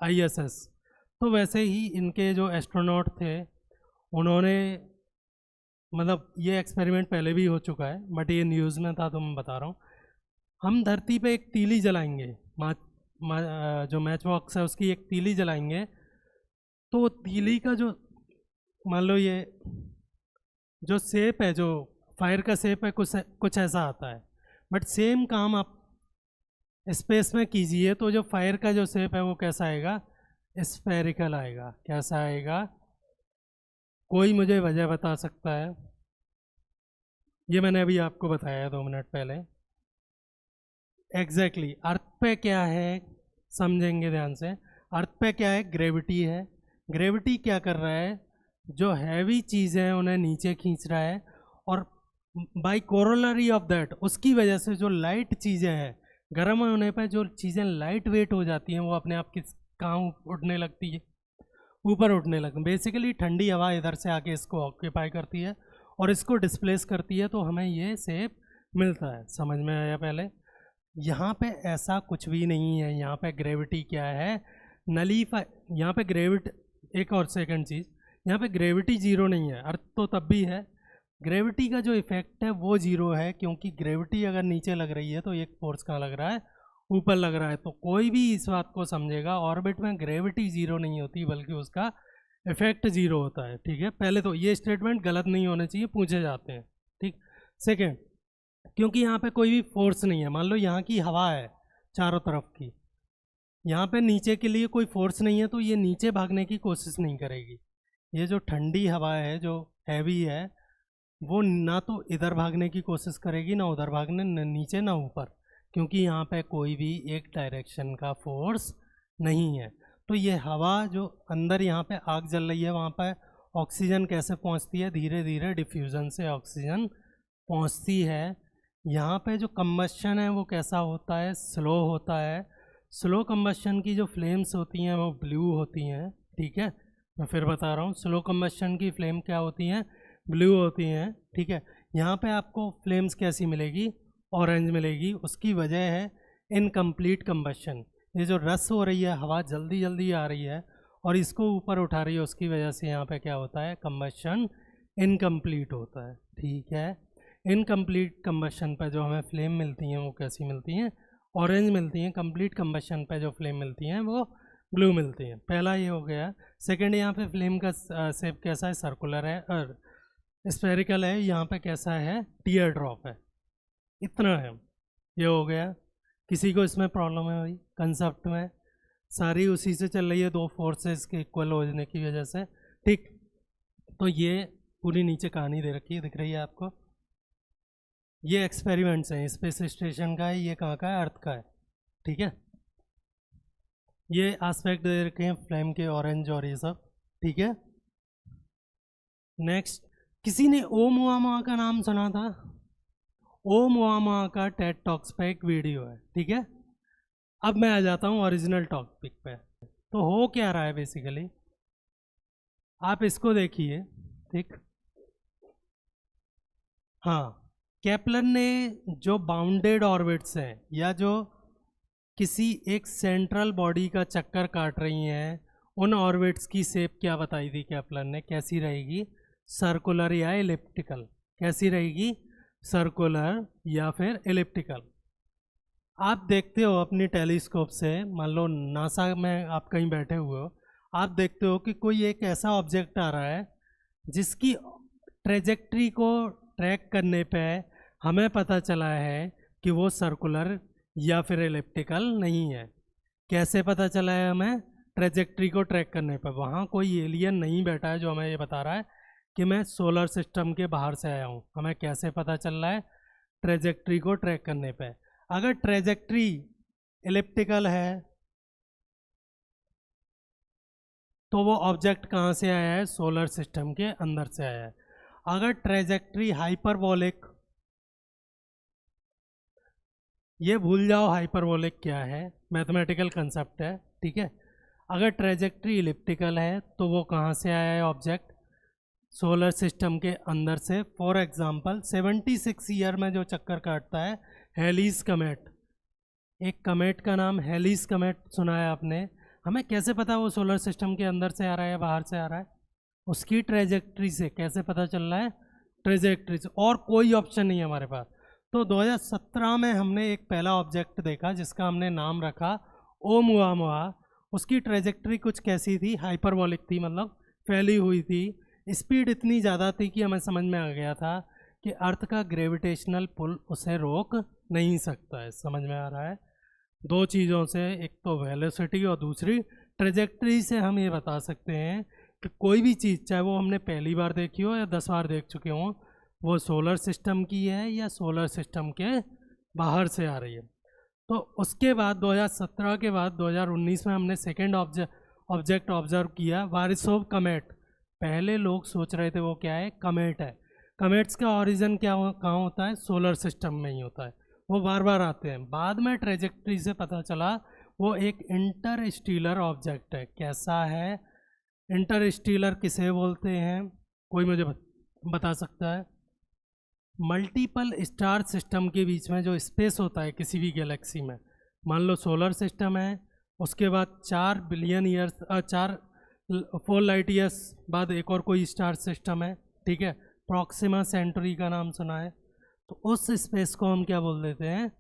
ISS। तो वैसे ही इनके जो एस्ट्रोनॉट थे, उन्होंने, मतलब ये एक्सपेरिमेंट पहले भी हो चुका है, बट ये न्यूज़ में था तो मैं बता रहा हूँ। हम धरती पे एक तीली जलाएंगे, जो मैच बॉक्स है उसकी एक तीली जलाएंगे, तो तीली का जो, मान लो ये जो शेप है, जो फायर का शेप है, कुछ ऐसा आता है। बट सेम काम आप स्पेस में कीजिए, तो जो फायर का जो शेप है वो कैसा आएगा? स्फेरिकल आएगा। कैसा आएगा? कोई मुझे वजह बता सकता है? ये मैंने अभी आपको बताया 2 मिनट पहले। एग्जैक्टली अर्थ पे क्या है, समझेंगे ध्यान से। अर्थ पे क्या है? ग्रेविटी है। ग्रेविटी क्या कर रहा है? जो हैवी चीज़ें हैं उन्हें नीचे खींच रहा है, और बाई कोरोलरी ऑफ दैट उसकी वजह से जो लाइट चीज़ें हैं, गर्म होने पर जो चीज़ें लाइट वेट हो जाती हैं वो अपने आप किस कहाँ उड़ने लगती है, ऊपर उठने लगती है। बेसिकली ठंडी हवा इधर से आके इसको ऑक्यूपाई करती है और इसको डिस्प्लेस करती है, तो हमें ये शेप मिलता है। समझ में आया पहले? यहाँ पे ऐसा कुछ भी नहीं है। यहाँ पे ग्रेविटी क्या है, नलीफाई। यहाँ पे एक और सेकंड चीज़, यहाँ पे ग्रेविटी जीरो नहीं है। अर्थ तो तब भी है, ग्रेविटी का जो इफेक्ट है वो जीरो है, क्योंकि ग्रेविटी अगर नीचे लग रही है तो एक फोर्स कहाँ लग रहा है, ऊपर लग रहा है। तो कोई भी इस बात को समझेगा ऑर्बिट में ग्रेविटी जीरो नहीं होती, बल्कि उसका इफेक्ट जीरो होता है। ठीक है, पहले तो ये स्टेटमेंट गलत नहीं होने चाहिए, पूछे जाते हैं। ठीक, सेकेंड, क्योंकि यहाँ पे कोई भी फोर्स नहीं है। मान लो यहाँ की हवा है चारों तरफ की, यहाँ पे नीचे के लिए कोई फोर्स नहीं है, तो ये नीचे भागने की कोशिश नहीं करेगी। ये जो ठंडी हवा है, जो हैवी है, वो ना तो इधर भागने की कोशिश करेगी, ना उधर भागने, न नीचे ना ऊपर, क्योंकि यहाँ पे कोई भी एक डायरेक्शन का फोर्स नहीं है। तो ये हवा जो अंदर यहाँ पे आग जल रही है, वहाँ पे ऑक्सीजन कैसे पहुँचती है, धीरे धीरे डिफ्यूज़न से ऑक्सीजन पहुँचती है। यहाँ पे जो कंबशन है वो कैसा होता है, स्लो होता है। स्लो कंबशन की जो फ्लेम्स होती हैं वो ब्लू होती हैं। ठीक है, मैं फिर बता रहा हूँ, स्लो कंबशन की फ्लेम क्या होती हैं, ब्लू होती हैं। ठीक है, यहाँ पे आपको फ्लेम्स कैसी मिलेगी, ऑरेंज मिलेगी। उसकी वजह है इनकम्प्लीट कंबशन। ये जो रस हो रही है, हवा जल्दी जल्दी आ रही है और इसको ऊपर उठा रही है, उसकी वजह से यहाँ पे क्या होता है, कंबशन इनकम्प्लीट होता है। ठीक है, इनकम्प्लीट कंबशन पर जो हमें फ्लेम मिलती हैं वो कैसी मिलती हैं, ऑरेंज मिलती हैं। कंप्लीट कंबशन पे जो फ्लेम मिलती हैं वो ब्लू मिलती हैं। पहला ये हो गया। सेकंड, यहाँ पे फ्लेम का शेप कैसा है, सर्कुलर है और स्फेरिकल है। यहाँ पे कैसा है, टीयर ड्रॉप है। इतना है, ये हो गया। किसी को इसमें प्रॉब्लम है भाई? कंसेप्ट में सारी उसी से चल रही है, दो फोर्सेस के इक्वल होने की वजह से। ठीक, तो ये पूरी नीचे कहानी दे रखी है, दिख रही है आपको। ये एक्सपेरिमेंट्स हैं, स्पेस स्टेशन का है, ये कहाँ का है, अर्थ का है। ठीक है, ये एस्पेक्ट दे रखे हैं फ्लेम के, ऑरेंज और ये सब। ठीक है, नेक्स्ट, किसी ने ओमुआमा का नाम सुना था? ओमुआमा का टेड टॉक्स पे एक वीडियो है। ठीक है, अब मैं आ जाता हूँ ओरिजिनल टॉपिक पे। तो हो क्या रहा है बेसिकली, आप इसको देखिए। ठीक, हाँ, केपलर ने जो बाउंडेड ऑर्बिट्स हैं, या जो किसी एक सेंट्रल बॉडी का चक्कर काट रही हैं, उन ऑर्बिट्स की शेप क्या बताई थी केपलर ने, कैसी रहेगी, सर्कुलर या एलिप्टिकल। कैसी रहेगी, सर्कुलर या फिर एलिप्टिकल। आप देखते हो अपनी टेलीस्कोप से, मान लो नासा में आप कहीं बैठे हुए हो, आप देखते हो कि कोई एक ऐसा ऑब्जेक्ट आ रहा है जिसकी ट्रेजेक्ट्री को ट्रैक करने पे हमें पता चला है कि वो सर्कुलर या फिर एलिप्टिकल नहीं है। कैसे पता चला है हमें? ट्रेजेक्ट्री को ट्रैक करने पर। वहाँ कोई एलियन नहीं बैठा है जो हमें ये बता रहा है कि मैं सोलर सिस्टम के बाहर से आया हूँ। हमें कैसे पता चल रहा है? ट्रेजेक्ट्री को ट्रैक करने पे। अगर ट्रेजेक्ट्री एलिप्टिकल है तो वो ऑब्जेक्ट कहाँ से आया है? सोलर सिस्टम के अंदर से आया है। अगर ट्रेजेक्ट्री हाइपरबोलिक, ये भूल जाओ हाइपरबोलिक क्या है, मैथमेटिकल कंसेप्ट है। ठीक है, अगर ट्रेजेक्ट्री इलिप्टिकल है तो वो कहाँ से आया है ऑब्जेक्ट? सोलर सिस्टम के अंदर से। फॉर एग्जांपल 76 ईयर में जो चक्कर काटता है हेलीज कमेट, एक कमेट का नाम हेलीज कमेट सुना है आपने। हमें कैसे पता वो सोलर सिस्टम के अंदर से आ रहा है या बाहर से आ रहा है? उसकी ट्रेजेक्ट्री से। कैसे पता चल रहा है? ट्रेजेक्ट्री से। और कोई ऑप्शन नहीं है हमारे पास। तो 2017 में हमने एक पहला ऑब्जेक्ट देखा जिसका हमने नाम रखा ओमुआमुआ। उसकी ट्रेजेक्ट्री कुछ कैसी थी? हाइपरबोलिक थी, मतलब फैली हुई थी। स्पीड इतनी ज़्यादा थी कि हमें समझ में आ गया था कि अर्थ का ग्रेविटेशनल पुल उसे रोक नहीं सकता है। समझ में आ रहा है? दो चीज़ों से, एक तो वेलोसिटी और दूसरी ट्रेजेक्ट्री से हम ये बता सकते हैं कि कोई भी चीज़, चाहे वो हमने पहली बार देखी हो या 10 बार देख चुके हों, वो सोलर सिस्टम की है या सोलर सिस्टम के बाहर से आ रही है। तो उसके बाद 2017 के बाद 2019 में हमने सेकेंड ऑब्जेक्ट ऑब्जर्व किया, वारिसोव कमेट। पहले लोग सोच रहे थे वो क्या है, कमेट है। कमेट्स का ओरिजिन कहाँ होता है, सोलर सिस्टम में ही होता है, वो बार बार आते हैं। बाद में ट्रेजेक्ट्री से पता चला वो एक इंटरस्टेलर ऑब्जेक्ट है। कैसा है, इंटरस्टेलर किसे बोलते हैं, कोई मुझे बता सकता है? मल्टीपल स्टार सिस्टम के बीच में जो स्पेस होता है किसी भी गैलेक्सी में, मान लो सोलर सिस्टम है, उसके बाद 4 बिलियन ईयर्स 4 लाइट ईयर्स बाद एक और कोई स्टार सिस्टम है, ठीक है, प्रॉक्सिमा सेंटरी का नाम सुना है, तो उस स्पेस को हम क्या बोल देते हैं,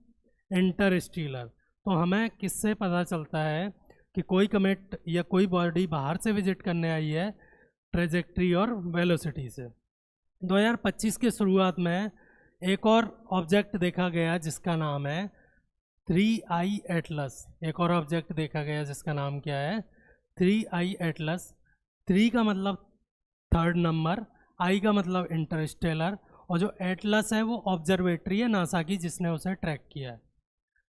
इंटरस्टेलर। तो हमें किससे पता चलता है कि कोई कमेट या कोई बॉडी बाहर से विजिट करने आई है, ट्रेजेक्ट्री और वेलोसिटी से। 2025 के शुरुआत में एक और ऑब्जेक्ट देखा गया जिसका नाम है 3I एटलस। एक और ऑब्जेक्ट देखा गया जिसका नाम क्या है, 3I एटलस। 3 का मतलब थर्ड नंबर, I का मतलब इंटरस्टेलर, और जो एटलस है वो ऑब्जर्वेटरी है नासा की जिसने उसे ट्रैक किया है।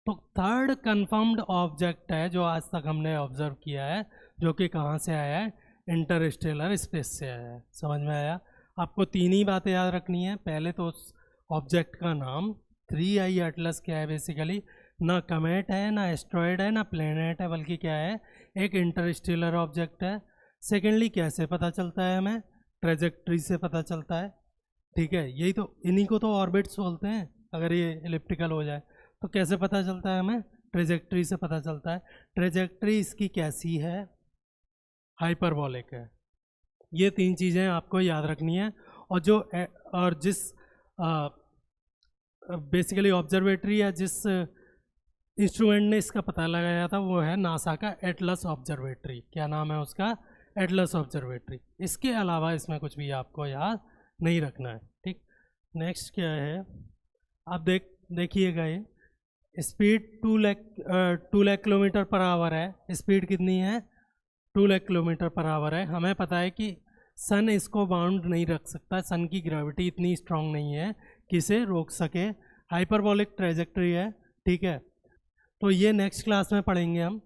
तो थर्ड कंफर्म्ड ऑब्जेक्ट है जो आज तक हमने ऑब्जर्व किया है, जो कि कहाँ से आया है, इंटरस्टेलर स्पेस से आया है। समझ में आया? आपको 3 ही बातें याद रखनी है। पहले तो उस ऑब्जेक्ट का नाम 3I एटलस क्या है, बेसिकली ना कमेट है, ना एस्ट्रॉयड है, ना प्लेनेट है, बल्कि क्या है, एक इंटरस्टेलर ऑब्जेक्ट है। सेकेंडली कैसे पता चलता है हमें, ट्रेजेक्ट्री से पता चलता है, ठीक है, यही तो, इन्हीं को तो ऑर्बिट्स बोलते हैं। अगर ये इलिप्टिकल हो जाए तो कैसे पता चलता है हमें, ट्रेजेक्ट्री से पता चलता है। ट्रेजेक्ट्री इसकी कैसी है, हाइपरबोलिक है। ये 3 चीज़ें आपको याद रखनी है। और जिस बेसिकली ऑब्जर्वेटरी या जिस इंस्ट्रूमेंट ने इसका पता लगाया था वो है नासा का एटलस ऑब्जर्वेटरी। क्या नाम है उसका, एटलस ऑब्जर्वेटरी। इसके अलावा इसमें कुछ भी आपको याद नहीं रखना है, ठीक। नेक्स्ट क्या है, आप देखिएगा, ये speed 2 lakh kilometre per hour है। स्पीड कितनी है, 2 लाख किलोमीटर पर आवर है। हमें पता है कि सन इसको बाउंड नहीं रख सकता, सन की ग्रेविटी इतनी स्ट्रांग नहीं है कि इसे रोक सके। हाइपरबोलिक ट्रेजेक्ट्री है, ठीक है। तो ये नेक्स्ट क्लास में पढ़ेंगे हम।